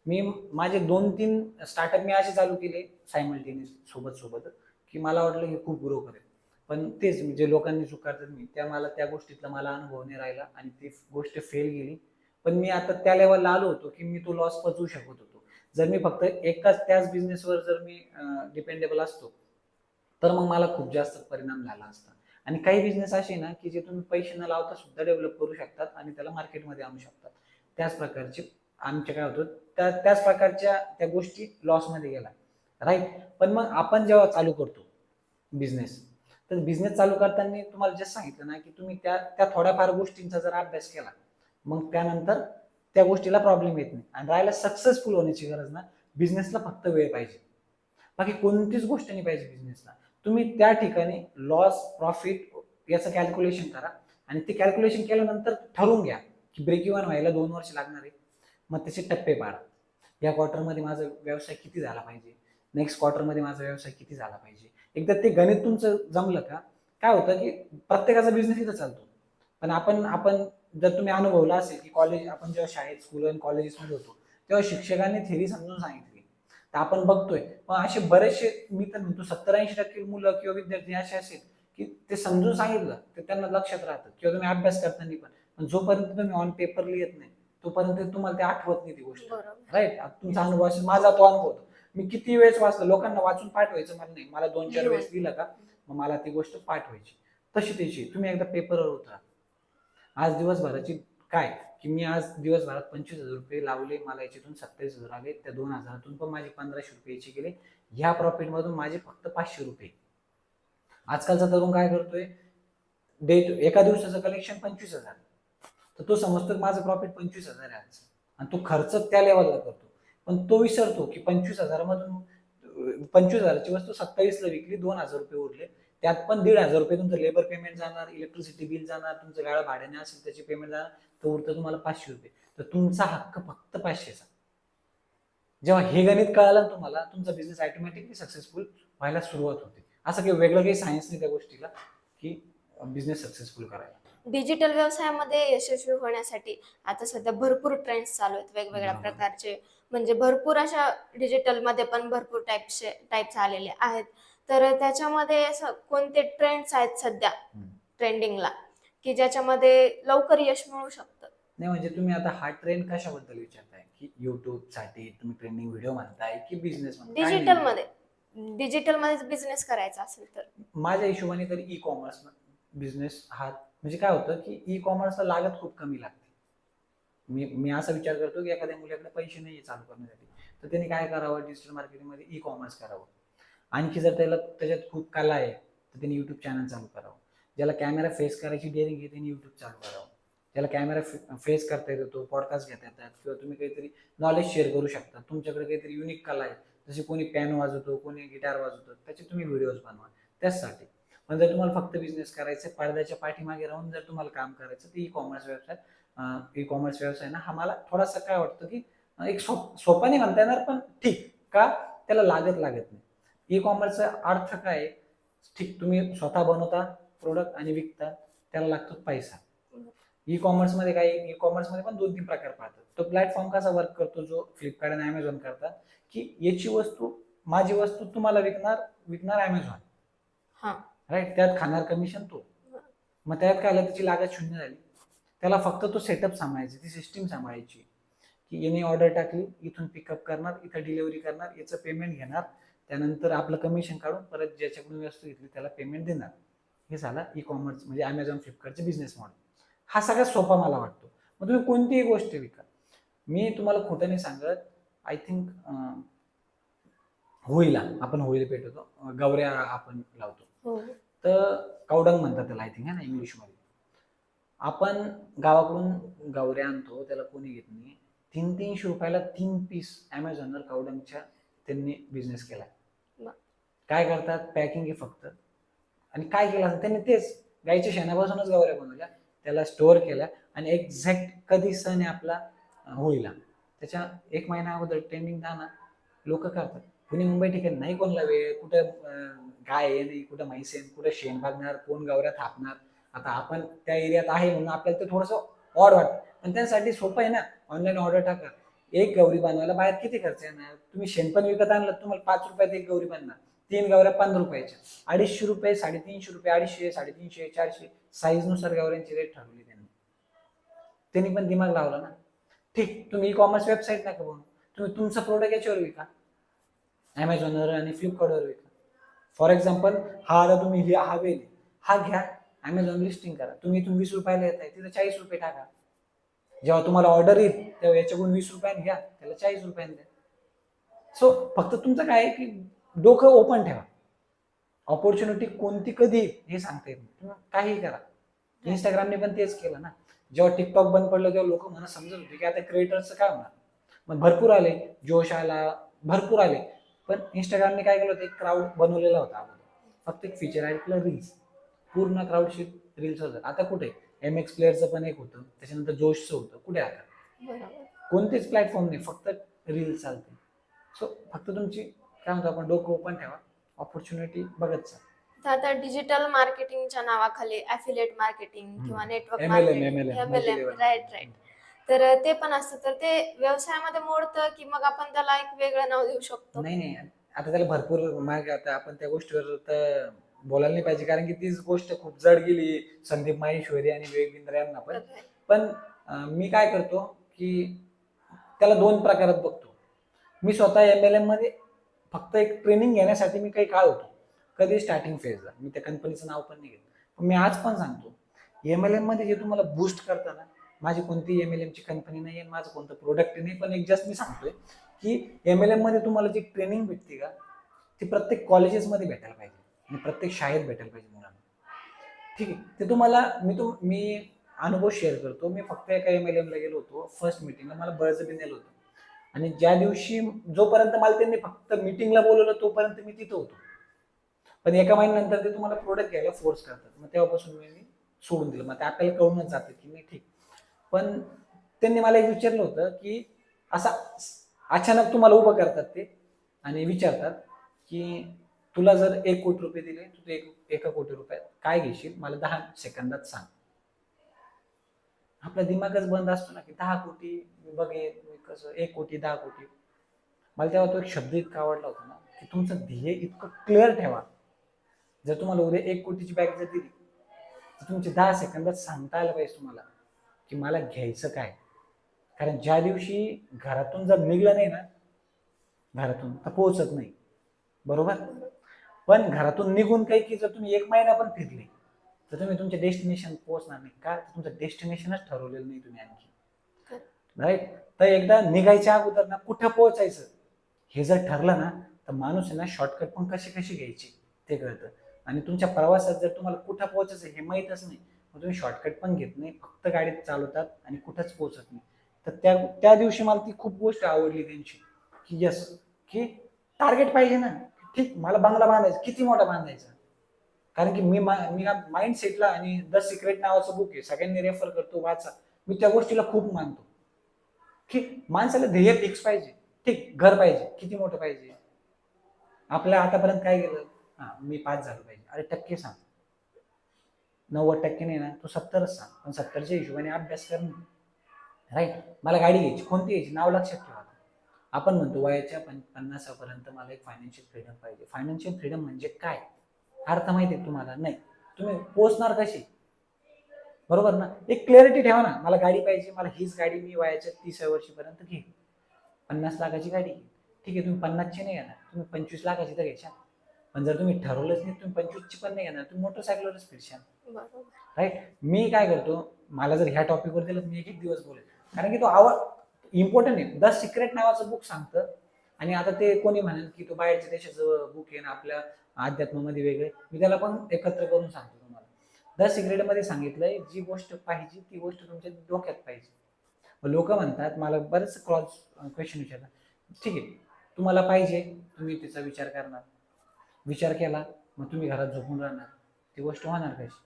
मी माझे 2-3 स्टार्टअप मी असे चालू केले सायमल्टेनियस सोबत की मला वाटलं की खूप ग्रो करेल. पण तेच जे लोकांनी स्वीकारतात मी त्या गोष्टीतला मला अनुभव नाही राहिला आणि ती गोष्ट फेल गेली. पण मी आता त्या लेवलला आलो होतो की मी तो लॉस पचवू शकत होतो. जर मी फक्त त्याच बिझनेसवर जर मी डिपेंडेबल असतो तर मग मला खूप जास्त परिणाम झाला असता. आणि काही बिझनेस असे ना की जे तुम्ही पैसे न लावता सुद्धा डेव्हलप करू शकतात आणि त्याला मार्केटमध्ये आणू शकतात. त्याच प्रकारचे आमचे काय होतं त्याच प्रकारच्या त्या गोष्टी लॉसमध्ये गेला, राईट. पण मग आपण जेव्हा चालू करतो बिझनेस, तर बिझनेस चालू करताना तुम्हाला जस्ट सांगितलं ना की तुम्ही त्या त्या थोड्याफार गोष्टींचा जर अभ्यास केला, मग त्यानंतर त्या गोष्टीला प्रॉब्लेम येत नाही. आणि राहायला सक्सेसफुल होण्याची गरज ना, बिझनेसला फक्त वेळ पाहिजे, बाकी कोणतीच गोष्ट नाही पाहिजे बिझनेसला. तुम्ही त्या ठिकाणी लॉस प्रॉफिट याचं कॅल्क्युलेशन करा आणि ते कॅल्क्युलेशन केल्यानंतर ठरवून घ्या की ब्रेक इव्हन व्हायला 2 वर्ष लागणार आहे. मग त्याचे टप्पे पाडा. या क्वार्टरमध्ये माझा व्यवसाय किती झाला पाहिजे, नेक्स्ट क्वार्टरमध्ये माझा व्यवसाय किती झाला पाहिजे. एकदा ते गणित तुमचं जमलं का काय होतं की प्रत्येकाचा बिझनेस इथं चालतो. पण आपण जर तुम्ही अनुभवला असेल की कॉलेज आपण जेव्हा शाळेत स्कूल आणि कॉलेजेसमध्ये होतो तेव्हा शिक्षकांनी थेरी समजून सांगितली, तर आपण बघतोय. पण असे बरेचसे मी तर म्हणतो 70-80% मुलं किंवा विद्यार्थी असे असेल की ते समजून सांगितलं तर त्यांना लक्षात राहतं किंवा तुम्ही अभ्यास करताना पण जोपर्यंत तुम्ही ऑन पेपर लिहित नाही तोपर्यंत तुम्हाला ते आठवत नाही ती गोष्ट, बरोबर. राईट. तुमचा अनुभव असेल, माझा तो अनुभव होता. मी किती वेळेस वाचलं, लोकांना वाचून पाठवायचं मला नाही, मला 2-4 वेळेस लिहिलं का मग मला ती गोष्ट पाठवायची. तशी त्याची तुम्ही एकदा पेपरवर उतरा. आज दिवसभराची काय की मी आज दिवसभरात 25,000 रुपये लावले, मला याच्यातून 27,000 आले, त्या 2,000तून पण माझे 1,500 रुपये याचे गेले. ह्या प्रॉफिट मधून माझे फक्त 500 रुपये. आजकालचा तरुण काय करतोय, एका दिवसाचं कलेक्शन 25,000, तर तो समजतो माझं प्रॉफिट 25,000 आहे आज आणि तो खर्च त्या लेवलला करतो. पण तो विसरतो की 25,000 मधून 25,000ची वस्तू 27ला विकली, 2,000 रुपये उरले. त्यात पण 1,500 रुपये तुमचं लेबर पेमेंट जाणार, इलेक्ट्रिसिटी बिल जाणार, तुमचं गाळा भाड्याने असेल त्याची पेमेंट जाणार, तर उरतं तुम्हाला 500 रुपये. तर तुमचा हक्क फक्त 500चा. जेव्हा हे गणित कळालं तुम्हाला, तुमचा बिझनेस ऑटोमॅटिकली सक्सेसफुल व्हायला सुरुवात होते. असं काही वेगळं काही सायन्स नाही त्या गोष्टीला की बिझनेस सक्सेसफुल करायला. डिजिटल व्यवसायामध्ये यशस्वी होण्यासाठी आता सध्या भरपूर ट्रेंड्स चालू आहेत वेगवेगळ्या बरोबर. प्रकारचे. म्हणजे भरपूर अशा डिजिटलमध्ये पण भरपूर टाईप्स आलेले आहेत. तर त्याच्यामध्ये असं कोणते ट्रेंड्स आहेत सध्या ट्रेंडिंगला की ज्याच्यामध्ये लवकर यश मिळू शकतं? नाही म्हणजे तुम्ही आता हा ट्रेंड कशाबद्दल विचारताय की युट्यूब साठी तुम्ही ट्रेंडिंग व्हिडिओ म्हणताय की बिझनेस म्हणताय, काय नेमकं? डिजिटलमध्ये बिझनेस करायचा असेल तर माझ्या हिशोबाने तरी ई कॉमर्स बिझनेस हा म्हणजे काय होतं की ई कॉमर्सला लागत खूप कमी लागते. मी असा विचार करतो की एखाद्या मुलाकडे पैसे नाही चालू करण्यासाठी, तर त्यांनी काय करावं, डिजिटल मार्केटिंगमध्ये ई कॉमर्स करावं. आणखी जर त्याच्यात खूप कला आहे तर त्यांनी युट्यूब चॅनल चालू करावं. ज्याला कॅमेरा फेस करायची डेअरिंग आहे त्यांनी युट्यूब चालू करावं. ज्याला कॅमेरा फेस करता येतो, तो पॉडकास्ट घेता येतात किंवा तुम्ही काहीतरी नॉलेज शेअर करू शकता. तुमच्याकडे काहीतरी युनिक कला आहे, जसे कोणी पियानो वाजवतो, कोणी गिटार वाजवतो, त्याचे तुम्ही व्हिडिओज बनवा त्याचसाठी. पण जर तुम्हाला फक्त बिझनेस करायचं, पडद्याच्या पाठीमागे राहून जर तुम्हाला काम करायचं, तर ई कॉमर्स व्यवसाय ना हा मला थोडासा काय वाटतं की एक सोपा नाही म्हणता येणार, पण ठीक का त्याला लागत नाही. ई कॉमर्सचा अर्थ काय आहे, ठीक तुम्ही स्वतः बनवता प्रोडक्ट आणि विकता, त्याला लागतो पैसा. ई कॉमर्समध्ये पण 2-3 प्रकार पाहतात. तो प्लॅटफॉर्म कसा वर्क करतो जो फ्लिपकार्ट आणि अमेझॉन करतात, की याची वस्तू, माझी वस्तू तुम्हाला विकणार अमेझॉन, हा. राईट. त्यात खाणार कमिशन तो. मग त्यात काय आलं, त्याची लागत शून्य झाली. त्याला फक्त तो सेटअप सांभाळायची, ती सिस्टीम सांभाळायची की याने ऑर्डर टाकली, इथून पिकअप करणार, इथं डिलिव्हरी करणार, याचं पेमेंट घेणार, त्यानंतर आपलं कमिशन काढून परत ज्याच्याकडून वस्तू घेतली त्याला पेमेंट देणार. हे झालं ई कॉमर्स म्हणजे अमेझॉन फ्लिपकार्टचे बिझनेस मॉडेल. हा सगळ्यात सोपा मला वाटतो. मग तुम्ही कोणतीही गोष्ट विका, मी तुम्हाला खोटं नाही सांगत. आय थिंक आपण होळीला पेटवतो, गवऱ्या आपण लावतो, हो. तर कावडंग म्हणतात त्याला आय थिंक, है ना इंग्लिशमध्ये. आपण गावाकडून गवऱ्या आणतो, त्याला कोणी घेत नाही. 300-300 रुपयाला 3 पीस अमेझॉनवर कावडंगच्या त्यांनी बिझनेस केला. काय करतात, पॅकिंग आहे फक्त. आणि काय केलं त्यांनी, तेच गाईच्या शेणापासूनच गवऱ्या बनवल्या, त्याला स्टोअर केल्या आणि एक्झॅक्ट कधी सण आहे आपला, होळीला, त्याच्या 1 महिना अगोदर ट्रेंडिंग ना लोक करतात. पुणे मुंबई ठिकाणी नाही कोणला वेळ, कुठं गाय आहे नाही, कुठं म्हैस आहे, कुठं शेण बघणार, कोण गवऱ्या थापणार. आता आपण त्या एरियात आहे म्हणून आपल्याला ते थोडंसं ऑड वाटतं, पण त्यासाठी सोपं आहे ना, ऑनलाईन ऑर्डर टाका, एक गौरी बनवायला बाहेर किती खर्च येणार? तुम्ही शेणपण विकत आणलं तुम्हाला 5 रुपयात एक गौरी बनणार, 3 गौऱ्या 15 रुपयाच्या, 250 रुपये, 350 रुपये, 250, 350, 400 साईज नुसार गौऱ्यांची रेट ठरवली त्यांनी पण दिमाग लावला ना. ठीक, तुम्ही ई कॉमर्स वेबसाईट नका बनवू, तुम्ही तुमचा प्रोडक्ट याच्यावर विका, अमेझॉनवर आणि फ्लिपकार्टवर विका. फॉर एक्झाम्पल हा तुम्ही हा वेल हा घ्या, अमेझॉन लिस्टिंग करा, तुम्ही इथून 20 रुपयाला येत आहे तिथे 40 रुपये टाका. जेव्हा तुम्हाला ऑर्डर येईल तेव्हा याच्याकडून 20 रुपयाने घ्या, त्याला 40 रुपयाने द्या. सो फक्त तुमचं काय आहे की डोकं ओपन ठेवा. ऑपॉर्च्युनिटी कोणती कधी हे सांगता येत नाही, तुम्ही काही करा. इंस्टाग्रामने पण तेच केलं ना. जेव्हा टिकटॉक बंद पडलं तेव्हा लोक मला समजत होते की आता क्रिएटरचं काय होणार. मग भरपूर आले, जोश आला, भरपूर आले. पण इंस्टाग्रामने काय केलं होतं, एक क्राऊड बनवलेला होता अगोदर. फक्त एक फीचर ऐकलं, रील्स. पूर्ण क्राऊडशी रील्स होतं. आता कुठे MX प्लेअरचं पण एक होतं, त्याच्यानंतर जोशचं होतं, कुठे आता बरोबर. कोणतेच प्लॅटफॉर्म नाही, फक्त रील्स चालते. सो फक्त तुमची काय म्हणतो आपण डोकं ओपन ठेवा, ऑपॉर्च्युनिटी बघत जा. तर आता डिजिटल मार्केटिंगच्या नावाखाली ॲफिलिएट मार्केटिंग किंवा network MLM, marketing, MLM, MLM, right. तर ते पण असतं, तर ते व्यवसायामध्ये मोडतं की मग आपण त्याला एक वेगळं नाव देऊ शकतो? नाही, आता त्याला भरपूर मार्ग. आता आपण त्या गोष्टीवर तर बोलायला नाही पाहिजे, कारण की तीच गोष्ट खूप जड गेली संदीप माहेश्वरी आणि विवेक बिंद्रे यांना पण. पण मी काय करतो की त्याला 2 प्रकारात बघतो. मी स्वतः MLM मध्ये फक्त एक ट्रेनिंग घेण्यासाठी मी काही काळ होतो, कधी स्टार्टिंग फेजला. मी त्या कंपनीचं नाव पण नाही घेत, पण मी आज पण सांगतो MLM मध्ये जे तुम्हाला बूस्ट करतं ना, माझी कोणती MLM ची कंपनी नाही आहे, माझं कोणतं प्रोडक्ट नाही, पण एक जस्ट मी सांगतोय की MLM मध्ये तुम्हाला जी ट्रेनिंग भेटते का, ती प्रत्येक कॉलेजेसमध्ये भेटायला पाहिजे आणि प्रत्येक शाळेत भेटायला पाहिजे मुलांना. ठीक आहे, ते तुम्हाला मी अनुभव शेअर करतो. मी फक्त एका MLM ला गेलो होतो, फर्स्ट मीटिंगला मला बळजबरी नेलं होतं. आणि ज्या दिवशी जोपर्यंत मला त्यांनी फक्त मीटिंगला बोलवलं तोपर्यंत मी तिथं होतो. पण एका महिन्यानंतर ते तुम्हाला प्रोडक्ट घ्यायला फोर्स करतात. मग तेव्हापासून मी सोडून दिलं. मग ते आपल्याला कळूनच जातं की नाही ठीक. पण त्यांनी मला एक विचारलं होतं की असा अचानक तुम्हाला उभं करतात ते आणि विचारतात की तुला जर 1 कोटी रुपये दिले, तू 1 कोटी रुपयात काय घेशील, मला 10 सेकंदात सांग. आपला दिमागच बंद असतो ना की 10 कोटी मी बघेन, मी कसं 1 कोटी 10 कोटी. मला तेव्हा तो एक शब्द इतका आवडला होता ना की तुमचं ध्येय इतकं क्लिअर ठेवा. जर तुम्हाला उद्या 1 कोटीची बॅग जर दिली तर तुमचे 10 सेकंदात सांगता आलं पाहिजे तुम्हाला की मला घ्यायचं काय. कारण ज्या दिवशी घरातून जर निघलं नाही ना, घरातून तर पोहोचत नाही, बरोबर. पण घरातून निघून काही की जर तुम्ही 1 महिना पण फिरले तर तुम्ही तुमच्या डेस्टिनेशन पोहोचणार नाही. का? तुमचं डेस्टिनेशनच ठरवलेलं नाही तुम्ही आणखी, राईट. तर एकदा निघायच्या अगोदर ना कुठं पोहोचायचं हे जर ठरलं ना, तर माणूस आहे ना शॉर्टकट पण कशी घ्यायची ते कळतं. आणि तुमच्या प्रवासात जर तुम्हाला कुठं पोहोचायचं हे माहीतच नाही, मग तुम्ही शॉर्टकट पण घेत नाही, फक्त गाडीत चालवतात आणि कुठंच पोहोचत नाही. तर त्या दिवशी मला ती खूप गोष्ट आवडली त्यांची की यस, की टार्गेट पाहिजे ना. ठीक, मला बंगला बांधायचा, किती मोठा बांधायचा. कारण की मी माइंड सेटला आणि द सिक्रेट नावाचं बुक आहे, सगळ्यांनी रेफर करतो, वाचा. मी त्या गोष्टीला खूप मानतो. ठीक, माणसाला ध्येय फिक्स पाहिजे. ठीक, घर पाहिजे, किती मोठं पाहिजे. आपल्या आतापर्यंत काय गेलं, मी 5 झालो पाहिजे. अरे टक्के सांग, 90% नाही ना, तू 70च सांग, पण 70च्या हिशोबाने अभ्यास कर ना, राईट. मला गाडी घ्यायची, कोणती घ्यायची, नाव लक्षात ठेवा. आपण म्हणतो वयाच्या 50पर्यंत मला एक फायनान्शियल फ्रीडम पाहिजे. फायनान्शियल फ्रीडम म्हणजे काय अर्थ माहिती आहे तुम्हाला? नाही. तुम्ही पोचणार कशी, बरोबर ना. एक क्लॅरिटी ठेवा ना, मला गाडी पाहिजे, मला हीच गाडी मी वयाच्या 30व्या वर्षीपर्यंत घेईन. 50 लाखाची गाडी घे. ठीक आहे, तुम्ही 50ची नाही घेणार, तुम्ही 25 लाखाची तर घ्यायच्या. पण जर तुम्ही ठरवलंच नाही, तुम्ही 25ची पण नाही घेणार, तुम्ही मोटरसायकलवरच फिरशाल, राईट. मी काय करतो, मला जर ह्या टॉपिकवर दिलं मी एक दिवस बोलेल, कारण की तो इम्पॉर्टंट आहे. द सिक्रेट नावाचं बुक सांगतं. आणि आता ते कोणी म्हणेल की तो बाहेरच्या देशाचं बुक आहे ना, आपल्या अध्यात्मामध्ये वेगळे, मी त्याला पण एकत्र करून सांगतो तुम्हाला. द सिक्रेटमध्ये सांगितलंय, जी गोष्ट पाहिजे ती गोष्ट तुमच्या डोक्यात पाहिजे. लोक म्हणतात, मला बरेच क्रॉस क्वेश्चन विचारतात, ठीक आहे तुम्हाला पाहिजे, तुम्ही त्याचा विचार करणार, विचार केला मग तुम्ही घरात झोपून राहणार, ती गोष्ट होणार कशी.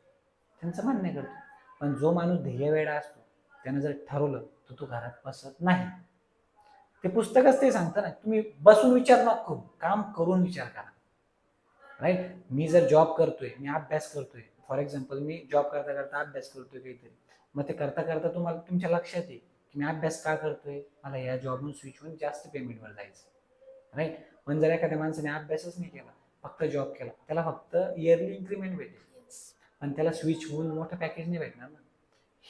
त्यांचं म्हणणे करतो. पण जो माणूस ध्येय वेडा असतो त्यानं जर ठरवलं तर तो घरात बसत नाही. ते पुस्तकच ते सांगतं ना, तुम्ही बसून विचार नको करू, काम करून विचार करा, राईट. मी जर जॉब करतोय, मी अभ्यास करतोय, फॉर एक्झाम्पल मी जॉब करता करता अभ्यास करतोय काहीतरी, मग ते करता करता तुम्हाला तुमच्या लक्षात येईल की मी अभ्यास का करतोय, मला या जॉबहून स्विच होऊन जास्त पेमेंटवर जायचं, राईट. पण जर एखाद्या माणसाने अभ्यासच नाही केला, फक्त जॉब केला, त्याला फक्त इयरली इन्क्रीमेंट भेटेल, पण त्याला स्विच होऊन मोठं पॅकेज नाही भेटणार ना.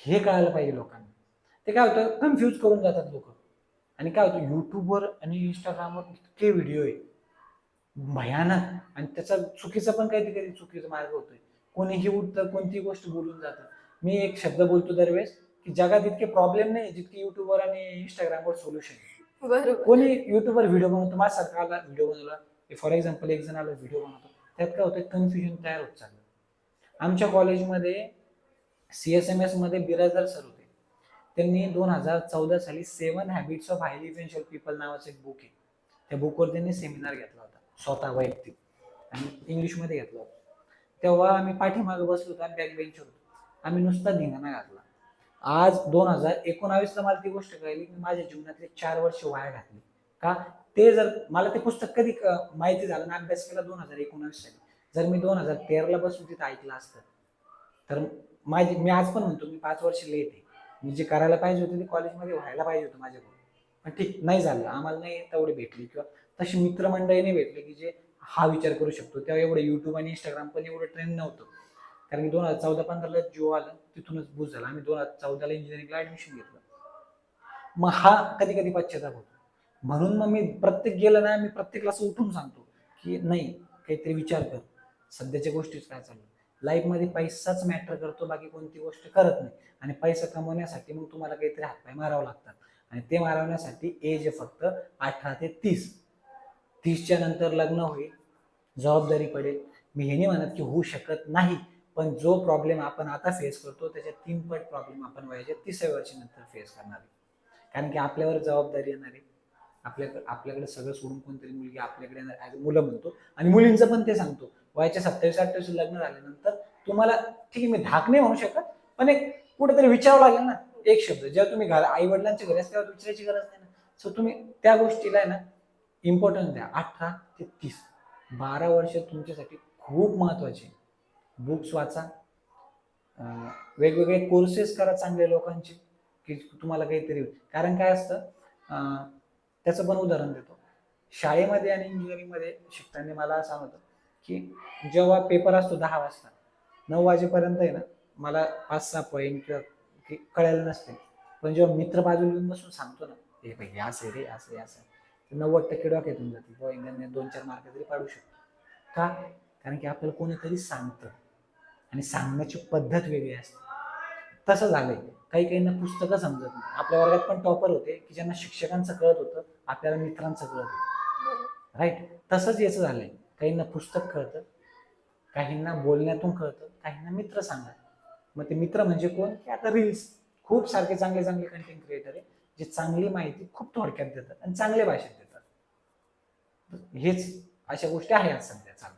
हे कळायला पाहिजे लोकांना. ते काय होतं, कन्फ्यूज करून जातात लोक. आणि काय होतं, युट्यूबवर आणि इंस्टाग्रामवर इतके व्हिडिओ आहे भयानक, आणि त्याचा चुकीचा पण कधी चुकीचा मार्ग होतोय. कोणीही उठतं, कोणती गोष्ट बोलून जातं. मी एक शब्द बोलतो दरवेळेस की जगात इतके प्रॉब्लेम नाही जितके युट्यूबवर आणि इंस्टाग्रामवर सोल्युशन आहे. बरोबर. कोणी युट्यूबवर व्हिडिओ बनवतो, माझ्यासारखा आला व्हिडिओ बनवला, फॉर एक्झाम्पल एक जण आला व्हिडिओ बनवतो, त्यात काय होतं, कन्फ्युजन तयार होत चाललं. आमच्या कॉलेजमध्ये CSMS मध्ये बिराजदार सर होते. त्यांनी 2014 साली 7 habits of highly influential people नावाचं एक बुक आहे, त्या बुकवर त्यांनी सेमिनार घेतला होता स्वतः वैयक्तिक, आणि इंग्लिशमध्ये घेतला होता. तेव्हा आम्ही पाठीमागे बसलो होतो आणि बॅक बेंचवर होतो. आम्ही नुसता धिंगाणा घातला. आज 2019ला मला ती गोष्ट कळली की माझ्या जीवनातले 4 वर्ष वाया घातली. का? ते जर मला ते पुस्तक कधी माहिती झालं ना, अभ्यास केला 2019 साली, जर मी 2013ला बसून तिथं ऐकलं असतं तर मी आज पण म्हणतो मी 5 वर्ष लेट आहे. मी जे करायला पाहिजे होतं ते कॉलेजमध्ये व्हायला पाहिजे होतं माझ्याकडून, पण ठीक नाही झालं. आम्हाला नाही तेवढे भेटली, किंवा तशी मित्रमंडळी नाही भेटले की जे हा विचार करू शकतो. तेव्हा एवढं युट्यूब आणि इंस्टाग्राम पण एवढं ट्रेंड नव्हतं. कारण की 2014-15ला जिओ आलं, तिथूनच बूस्ट झाला. आम्ही 2014ला इंजिनिअरिंगला ऍडमिशन घेतलं. मग हा कधी कधी पश्चाताप होतो. म्हणून मग मी प्रत्येक गेलं ना, मी प्रत्येकाला असं उठून सांगतो की नाही, काहीतरी विचार कर, सध्याच्या गोष्टीच काय चालू. लाईफमध्ये पैसाच मॅटर करतो, बाकी कोणती गोष्ट करत नाही. आणि पैसा कमवण्यासाठी मग तुम्हाला काहीतरी हातपाय मारावं लागतात, आणि ते मारवण्यासाठी एज आहे फक्त 18 ते 30. 30च्या नंतर लग्न होईल, जबाबदारी पडेल. मी हे नाही म्हणत की होऊ शकत नाही, पण जो प्रॉब्लेम आपण आता फेस करतो त्याच्या 3 पट प्रॉब्लेम आपण वयाच्या 30व्या वर्षानंतर फेस करणार आहे. कारण की आपल्यावर जबाबदारी येणार आहे. आपल्याकडे सगळं सोडून कोणतरी मुलगी आपल्याकडे येणार, ॲज मुलं म्हणतो, आणि मुलींचं पण ते सांगतो, वयाच्या 27-28 लग्न झाल्यानंतर तुम्हाला, ठीक आहे मी धाक नाही म्हणू शकत, पण एक कुठेतरी विचारावं लागेल ना एक शब्द. जेव्हा तुम्ही आई वडिलांच्या घरी असते तेव्हा विचारायची गरज नाही ना. सो तुम्ही त्या गोष्टीला आहे ना इम्पॉर्टन्स द्या. 18 ते 30 12 वर्ष तुमच्यासाठी खूप महत्वाचे. बुक्स वाचा, वेगवेगळे कोर्सेस करा चांगल्या लोकांचे, की तुम्हाला काहीतरी. कारण काय असतं, त्याचं पण उदाहरण देतो. शाळेमध्ये आणि इंजिनिअरिंगमध्ये शिकताना मला असं होतं की जेव्हा पेपर असतो 10 वाजता, 9 वाजेपर्यंत आहे ना मला 5-6 पॉईंट किंवा कळायला नसते. पण जेव्हा मित्र बाजूला येऊन बसून सांगतो ना, हे पाहिजे असं रे, असं असं, 90% डोक्यातून जाते, 2-4 मार्क तरी पाडू शकतो. का? कारण की आपल्याला कोणीतरी सांगतं, आणि सांगण्याची पद्धत वेगळी असते. तसं झालंय, काही काहींना पुस्तकं समजत नाही. आपल्या वर्गात पण टॉपर होते की ज्यांना शिक्षकांचं कळत होतं, आपल्याला मित्रांचं कळत होतं, राईट. तसंच याचं झालंय, काहींना पुस्तक कळतं, काहींना बोलण्यातून कळतं, काहींना मित्र सांगतात. मग ते मित्र म्हणजे कोण, की आता रील्स, खूप सारखे चांगले चांगले कंटेंट क्रिएटर आहे जे चांगली माहिती खूप थोडक्यात देतात आणि चांगल्या भाषेत देतात. हेच अशा गोष्टी आहेत सध्या चालू.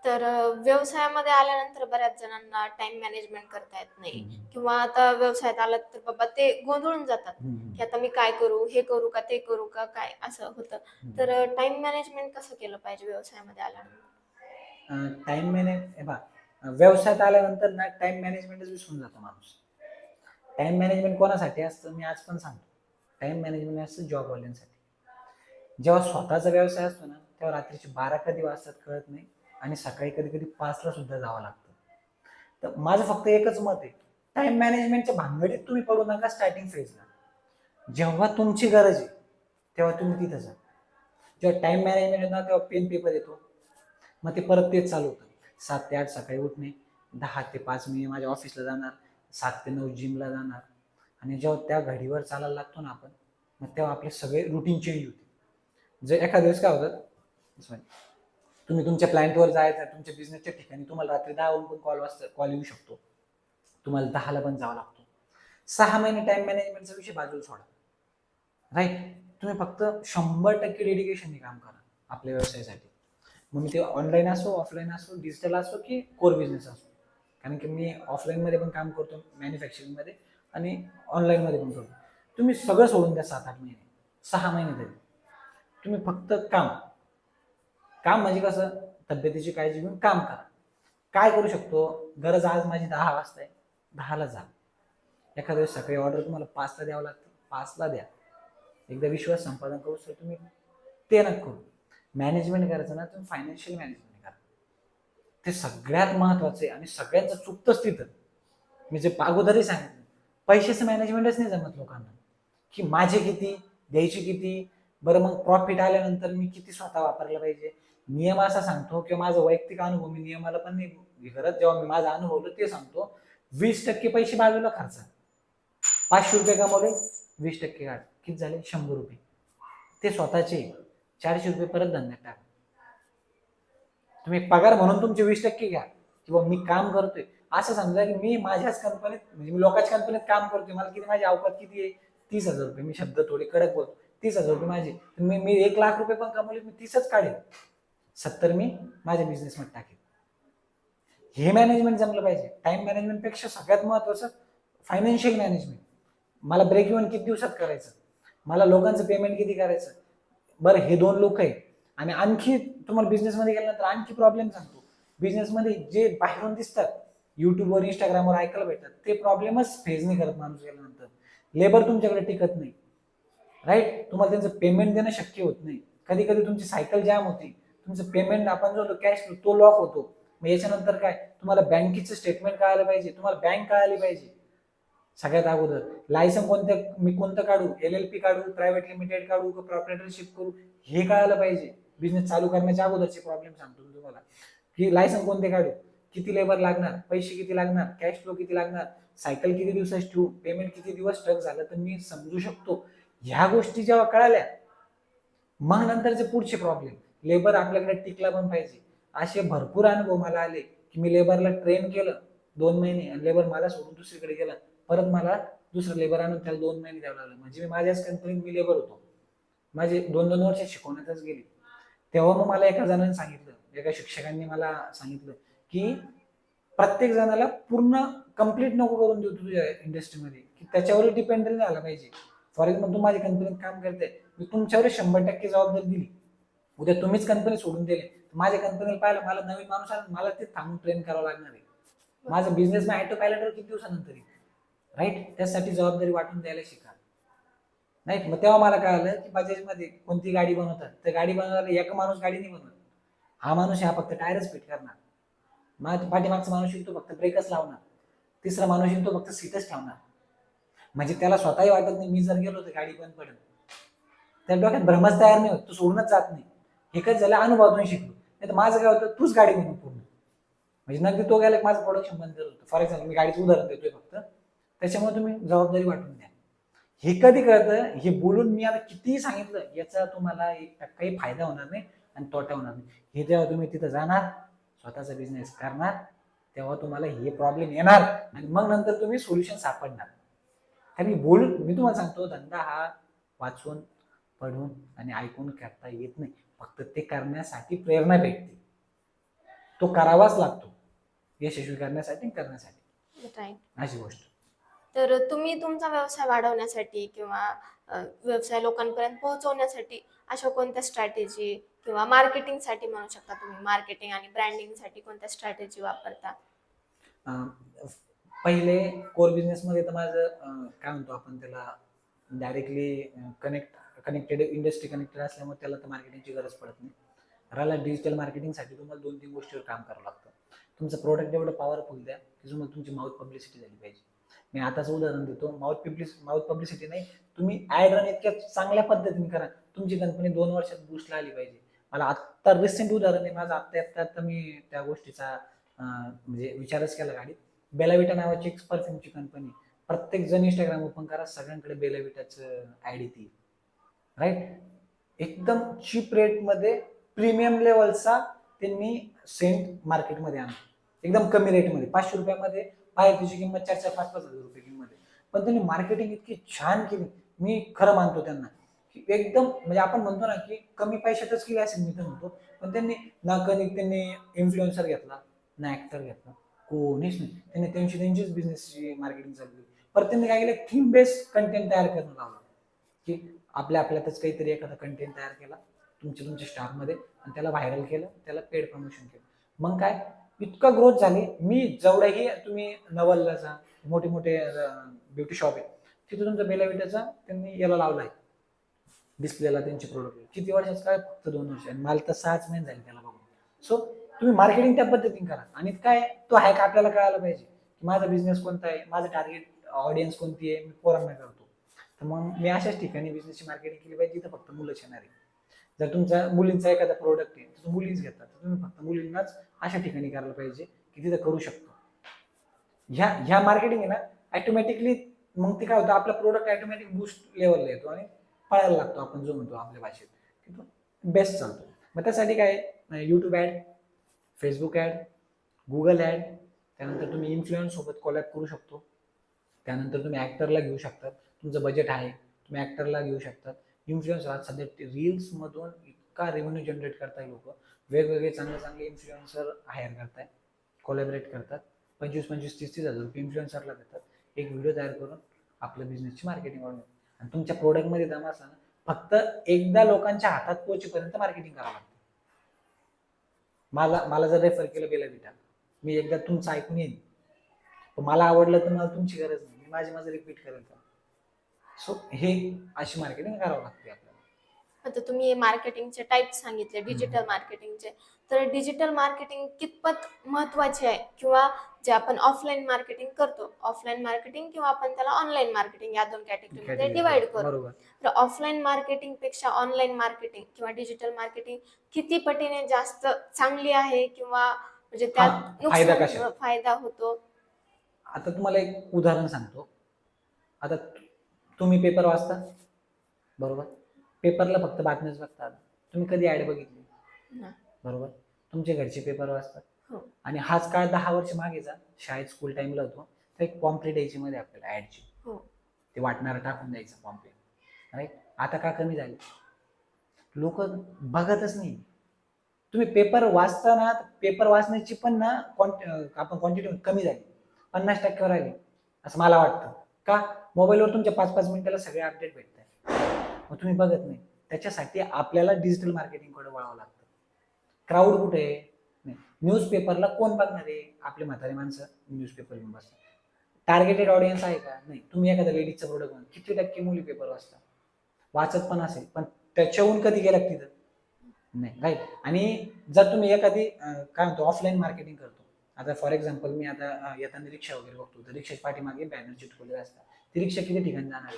तर व्यवसायामध्ये आल्यानंतर बऱ्याच जणांना टाइम मॅनेजमेंट करता येत नाही, किंवा आता व्यवसायात आलं तर बाबा ते गोंधळून जातात की आता मी काय करू, हे करू का ते करू का, काय असं होतं. तर टाइम मॅनेजमेंट कसं केलं पाहिजे व्यवसायामध्ये आल्यानंतर? टाइम मॅनेज व्यवसायात आल्यानंतर ना टाइम मॅनेजमेंटच विसरून जातो माणूस. टाइम मॅनेजमेंट कोणासाठी असतं मी आज पण सांगतो. टाइम मॅनेजमेंट असतं जॉबवाल्यांसाठी. जेव्हा स्वतःचा व्यवसाय असतो ना, तेव्हा रात्रीचे 12 कधी वाजतात कळत नाही, आणि सकाळी कधी कधी 5ला सुद्धा जावं लागतं. तर माझं फक्त एकच मत आहे, टाइम मॅनेजमेंटच्या भानगडीत तुम्ही पडू नका स्टार्टिंग फेजला. जेव्हा तुमची गरज आहे तेव्हा तुम्ही तिथं जा. जेव्हा टाइम मॅनेजमेंट येतो ना, तेव्हा पेन पेपर येतो, मग ते परत तेच चालू होतं. 7 ते 8 सकाळी उठणे, 10 ते 5 मी माझ्या ऑफिसला जाणार, 7 ते 9 जिमला जाणार. आणि जेव्हा त्या घडीवर चालायला लागतो ना आपण, मग तेव्हा आपले सगळे रुटीन चेंज होते. जर एखाद्या दिवस काय होतं, तुम्ही तुमच्या क्लायंटवर जायचं, तुमच्या बिझनेसच्या ठिकाणी तुम्हाला रात्री 10 वाजून पण कॉल येऊ शकतो, तुम्हाला 10ला पण जावं लागतो. 6 महिने टाइम मॅनेजमेंटचा विषय बाजूला सोडा, राईट. तुम्ही फक्त 100% डेडिकेशनने काम करा आपल्या व्यवसायासाठी. मग मी ते ऑनलाईन असो, ऑफलाईन असो, डिजिटल असो की कोर बिझनेस असो. कारण की मी ऑफलाईनमध्ये पण काम करतो मॅन्युफॅक्चरिंगमध्ये, आणि ऑनलाईनमध्ये पण करतो. तुम्ही सगळं सोडून द्या 7-8 महिने, 6 महिने तरी तुम्ही फक्त काम म्हणजे कसं, तब्येतीची काळजी घेऊन काम करा. काय करू शकतो, गरज आज माझी 10 वाजता आहे, 10ला जा. एखाद्या वेळेस सकाळी ऑर्डर तुम्हाला 5ला द्यावं लागतं, 5ला द्या. एकदा विश्वास संपादन करू तर तुम्ही ते नका करू. मॅनेजमेंट करायचं ना, तुम्ही फायनान्शियल मॅनेजमेंट करा. ते सगळ्यात महत्वाचं आहे आणि सगळ्यांचं चुकतंच तिथं. मी जे अगोदरही सांगितलं, पैशाचं मॅनेजमेंटच नाही जमत लोकांना, की माझे किती, द्यायचे किती, बरं मग प्रॉफिट आल्यानंतर मी किती स्वतः वापरलं पाहिजे. नियम असा सांगतो किंवा माझा वैयक्तिक अनुभव, मी नियमाला पण नाही हे करत, जेव्हा मी माझा अनुभवलं ते सांगतो. 20% पैसे बाजूला खर्चा. 500 रुपये कमवले, 20% काढ, किती झाले? 100 रुपये. ते स्वतःचे. 400 रुपये परत धंद्यात टाका. तुम्ही पगार म्हणून तुमचे 20% घ्या, किंवा मी काम करतोय असं समजा की मी माझ्याच कंपनीत, म्हणजे मी लोकांच्या कंपनीत काम करतोय, मला किती, माझी अवकात किती आहे? 30,000 रुपये. मी शब्द थोडे कडक बोलतो. 30,000 रुपये माझे. मी 1,00,000 रुपये पण कमवले, मी 30च काढेल. 70 मी माझ्या बिझनेसमध्ये टाकेल. हे मॅनेजमेंट जमलं पाहिजे. टाइम मॅनेजमेंट पेक्षा सगळ्यात महत्वाचं फायनान्शियल मॅनेजमेंट. मला ब्रेक इव्हन किती दिवसात करायचं, मला लोकांचं पेमेंट किती करायचं. बरं, हे 2 लोक आहे. आणि आणखी तुम्हाला बिझनेसमध्ये गेल्यानंतर आणखी प्रॉब्लेम सांगतो. बिझनेसमध्ये जे बाहेरून दिसतात, युट्यूबवर, इंस्टाग्रामवर ऐकायला भेटतात, ते प्रॉब्लेमच फेस नाही करत माणूस गेल्यानंतर. लेबर तुमच्याकडे टिकत नाही, राईट. तुम्हाला त्यांचं पेमेंट देणं शक्य होत नाही. कधी कधी तुमची सायकल जॅम होती, तुमचं पेमेंट आपण जो कॅश तो लॉक होतो. मग याच्यानंतर काय, तुम्हाला बँकेचं स्टेटमेंट कळायला पाहिजे, तुम्हाला बँक कळाली पाहिजे. सगळ्यात अगोदर लायसन मी कोणतं काढू, LLP काढू, प्रायव्हेट लिमिटेड काढू का प्रॉपरेटरशिप करू, हे कळायला पाहिजे. बिझनेस चालू करण्याच्या अगोदरचे प्रॉब्लेम सांगतो मी तुम्हाला, की लायसन कोणते काढू, किती लेबर लागणार, पैसे किती लागणार, कॅश फ्लो किती लागणार, सायकल किती दिवसाची ठेवू, पेमेंट किती दिवस स्टक झालं तर मी समजू शकतो. ह्या गोष्टी जेव्हा कळाल्या, मग नंतरचे पुढचे प्रॉब्लेम. लेबर आपल्याकडे टिकला पण पाहिजे. असे भरपूर अनुभव मला आले की मी लेबरला ट्रेन केलं 2 महिने आणि लेबर मला सोडून दुसरीकडे गेला. परत मला दुसरं लेबर आणून त्याला 2 महिने द्यावं लागलं. म्हणजे मी माझ्याच कंपनीत मी लेबर होतो. माझे 2-2 वर्ष शिकवण्यातच गेली. तेव्हा मग मला एका जणाने सांगितलं, एका शिक्षकांनी मला सांगितलं की प्रत्येक जणाला पूर्ण कंप्लीट नको करून देऊ तुझ्या इंडस्ट्रीमध्ये, की त्याच्यावर डिपेंडेंट झाला पाहिजे. फॉर एक्झाम्पल, तू माझ्या कंपनीत काम करते, मी तुमच्यावर 100% जबाबदारी दिली. उद्या तुम्हीच कंपनी सोडून दिले, माझ्या कंपनीला पाहिलं, मला नवीन माणूस आला, मला ते थांबून ट्रेन करावं लागणार आहे. माझं बिझनेस मी ऑटो पायलटवर किती दिवसानंतर येईल, राईट. त्यासाठी जबाबदारी वाटून द्यायला शिका, राईट. मग तेव्हा मला कळालं की बजाजमध्ये कोणती गाडी बनवतात, तर गाडी बनवायला एक माणूस गाडी नाही बनवत. हा माणूस हा फक्त टायरच फिट करणार, पाठीमागचा माणूस येईल तो फक्त ब्रेकच लावणार, तिसरा माणूस येईल तो फक्त सीटच ठेवणार. म्हणजे त्याला स्वतःही वाटत नाही मी जर गेलो तर गाडी बंद पडेल. त्या डोक्यात भ्रमच तयार नाही होत, तो सोडूनच जात नाही. एकच झालं, अनुभवातून शिकलो. नाही तर माझं काय होतं, तूच गाडी बनव पूर्ण, म्हणजे नक्की तो गेला माझं प्रोडक्शन बंद होतं. फॉर एक्झाम्पल, मी गाडीचं उदाहरण देतोय फक्त. त्याच्यामुळे तुम्ही जबाबदारी वाटून द्या. हे कधी कळतं, हे बोलून मी आता कितीही सांगितलं, याचा तुम्हाला 1% फायदा होणार नाही आणि तोटा होणार नाही. हे जेव्हा तुम्ही तिथं जाणार, स्वतःचा बिझनेस करणार, तेव्हा तुम्हाला हे प्रॉब्लेम येणार आणि मग नंतर तुम्ही सोल्युशन सापडणार. कारण मी तुम्हाला सांगतो, धंदा हा वाचून, पढून आणि ऐकून करता येत नाही. फक्त ते करण्यासाठी प्रेरणा भेटते, तो करावाच लागतो यशस्वी करण्यासाठी. राईट. अशी गोष्ट. तर तुम्ही तुमचा व्यवसाय वाढवण्यासाठी किंवा व्यवसाय लोकांपर्यंत पोहोचवण्यासाठी अशा कोणत्या स्ट्रॅटेजी किंवा मार्केटिंगसाठी म्हणू शकता तुम्ही, मार्केटिंग आणि ब्रँडिंगसाठी कोणत्या स्ट्रॅटेजी वापरता? पहिले कोर बिझनेसमध्ये तर माझं काय म्हणतो आपण त्याला, डायरेक्टली कनेक्टेड इंडस्ट्री कनेक्टेड असल्यामुळे त्याला तर मार्केटिंगची गरज पडत नाही. राहिला डिजिटल मार्केटिंगसाठी तुम्हाला 2-3 गोष्टीवर काम करावं लागतं. तुमचं प्रोडक्ट एवढं पॉवरफुल द्या की तुम्हाला तुमची माउथ पब्लिसिटी झाली पाहिजे. मी आताच उदाहरण देतो, माउथ पब्लिसिटी नाही, तुम्ही ॲड रन इतक्या चांगल्या पद्धतीने करा, तुमची कंपनी 2 वर्षात बूस्टला आली पाहिजे. मला आत्ता रिसेंट उदाहरण आहे माझं, आत्ता मी त्या गोष्टीचा म्हणजे विचारच केला गाडीत. बेलाविटा नावाची एक परफ्यूमची कंपनी, प्रत्येक जण इंस्टाग्राम ओपन करा, सगळ्यांकडे बेलाविटाचं ॲड येते, राईट. एकदम चीप रेटमध्ये प्रीमियम लेवलचा त्यांनी सेंट मार्केटमध्ये आणला, एकदम कमी रेटमध्ये. 500 रुपयामध्ये बाहेर त्याची किंमत 4-5 हजार रुपये किंमत आहे. पण त्यांनी मार्केटिंग इतकी छान केली, मी खरं मानतो त्यांना, की एकदम म्हणजे आपण म्हणतो ना की कमी पैशातच केली असेल, मी तर म्हणतो. पण त्यांनी ना कधी त्यांनी इन्फ्लुएन्सर घेतला, ना ऍक्टर घेतला, कोणीच नाही. त्यांनी त्यांचीच बिझनेसची मार्केटिंग चालू केली. परत त्यांनी काय केलं, थीम बेस्ड कंटेंट तयार करणं लावलं, की आपल्यातच काहीतरी एखादा कंटेंट तयार केला तुमच्या स्टाफमध्ये आणि त्याला व्हायरल केलं, त्याला पेड प्रमोशन केलं. मग काय इतका ग्रोथ झाली. मी जेवढ्याही तुम्ही नवलला जा, मोठे ब्युटी शॉप आहे, तिथे तुमचा बेला विटाचा त्यांनी याला लावलाय डिस्प्लेला त्यांचे प्रोडक्ट. किती वर्षाचं काय, फक्त 2 वर्ष, आणि मला तर 6च महिने झाले त्याला बघून. सो तुम्ही मार्केटिंग त्या पद्धतीने करा. आणि काय तो आहे का आपल्याला कळायला पाहिजे की माझा बिझनेस कोणता आहे, माझं टार्गेट ऑडियन्स कोणती आहे, मी पोरांना करतो. तर मग मी अशाच ठिकाणी बिझनेसची मार्केटिंग केली पाहिजे जिथं फक्त मुलंच येणार आहे. जर तुमचा मुलींचा एखादा प्रोडक्ट आहे तर मुलीच घेतात, तर तुम्ही फक्त मुलींनाच अशा ठिकाणी करायला पाहिजे की तिथं करू शकतो. ह्या मार्केटिंग आहे ना, ऑटोमॅटिकली मग ते काय होतं, आपला प्रोडक्ट ऑटोमॅटिक बूस्ट लेवलला येतो आणि पळायला लागतो, आपण जो म्हणतो आपल्या भाषेत, की तो बेस्ट चालतो. मग त्यासाठी काय, YouTube ad, Facebook ad, Google ad, त्यानंतर तुम्ही इन्फ्लुएन्स सोबत कोलॅब करू शकतो. त्यानंतर तुम्ही ॲक्टरला घेऊ शकतात, तुमचं बजेट आहे, तुम्ही ॲक्टरला घेऊ शकतात. इन्फ्लुएन्सर आज सध्या रील्समधून इतका रेव्हेन्यू जनरेट करताय लोक, वेगवेगळे चांगले चांगले इन्फ्लुएन्सर हायर करताय, कोलॅबरेट करतात, 25-25, 30-30 हजार रुपये इन्फ्लुएन्सरला देतात, एक व्हिडिओ तयार करून आपल्या बिझनेसची मार्केटिंग वाढवून. आणि तुमच्या प्रोडक्टमध्ये दम असला ना, फक्त एकदा लोकांच्या हातात पोहोचेपर्यंत मार्केटिंग करावं लागतं. मला जर रेफर केलं बेला विटा, मी एकदा तुमचं ऐकून येईन, पण मला आवडलं तर मला तुमची गरज नाही, मी माझं रिपीट करेल का. सो हे अशी मार्केटिंग करावं लागते आपल्याला. आता तुम्ही मार्केटिंगचे टाईप सांगितले डिजिटल मार्केटिंगचे, तर डिजिटल मार्केटिंग कितपत महत्वाचे आहे, किंवा जे आपण ऑफलाईन मार्केटिंग करतो, ऑफलाईन मार्केटिंग किंवा आपण त्याला ऑनलाईन मार्केटिंग, या 2 कॅटेगरीमध्ये डिवाइड करू. बरोबर. तर ऑफलाईन मार्केटिंग पेक्षा ऑनलाईन मार्केटिंग किंवा डिजिटल मार्केटिंग किती पटीने जास्त चांगली आहे, किंवा म्हणजे त्यात फायदा नुकसान फायदा होतो? आता तुम्हाला एक उदाहरण सांगतो. आता तुम्ही पेपर वाचता, बरोबर, पेपरला फक्त बातम्याच बघतात, तुम्ही कधी ऍड बघितली? नाही. बरोबर. तुमचे घरचे पेपर वाचतात. हो. आणि हाच काळ 10 वर्ष मागे जा, शाळेत स्कूल टाइमला होतो, तर एक पॉम्पलेट यायची मध्ये आपल्याला ऍडची, हो. ते वाटणारा टाकून द्यायचं पॉम्पलेट, राईट. आता का कमी झाले, लोक बघतच नाही. तुम्ही पेपर वाचताना, पेपर वाचण्याची पण ना आपण क्वांटिटी कमी झाली, 50% राहिली असं मला वाटतं. का, मोबाईलवर तुमच्या 5-5 मिनिटाला सगळे अपडेट भेटत आहे, मग तुम्ही बघत नाही. त्याच्यासाठी आपल्याला डिजिटल मार्केटिंगकडे वळावं लागतं. क्राऊड कुठे आहे? नाही. न्यूजपेपरला कोण बघणार आहे? आपले म्हातारे माणसं न्यूजपेपर घेऊन बसतात. टार्गेटेड ऑडियन्स आहे का? नाही. तुम्ही एखाद्या लेडीजचं प्रोडक्ट बघा, किती टक्के मुली पेपर वाचतात? वाचत पण असेल, पण त्याच्याहून कधी गेला तिथं नाही, राईट. आणि जर तुम्ही एखादी काय म्हणतो ऑफलाईन मार्केटिंग करतो, आता फॉर एक्झाम्पल मी आता येताना रिक्षा वगैरे बघतो, तर रिक्षाच्या पाठीमागे बॅनर चिटकवलेले असतात, ती रिक्षा किती ठिकाणी जाणार आहे,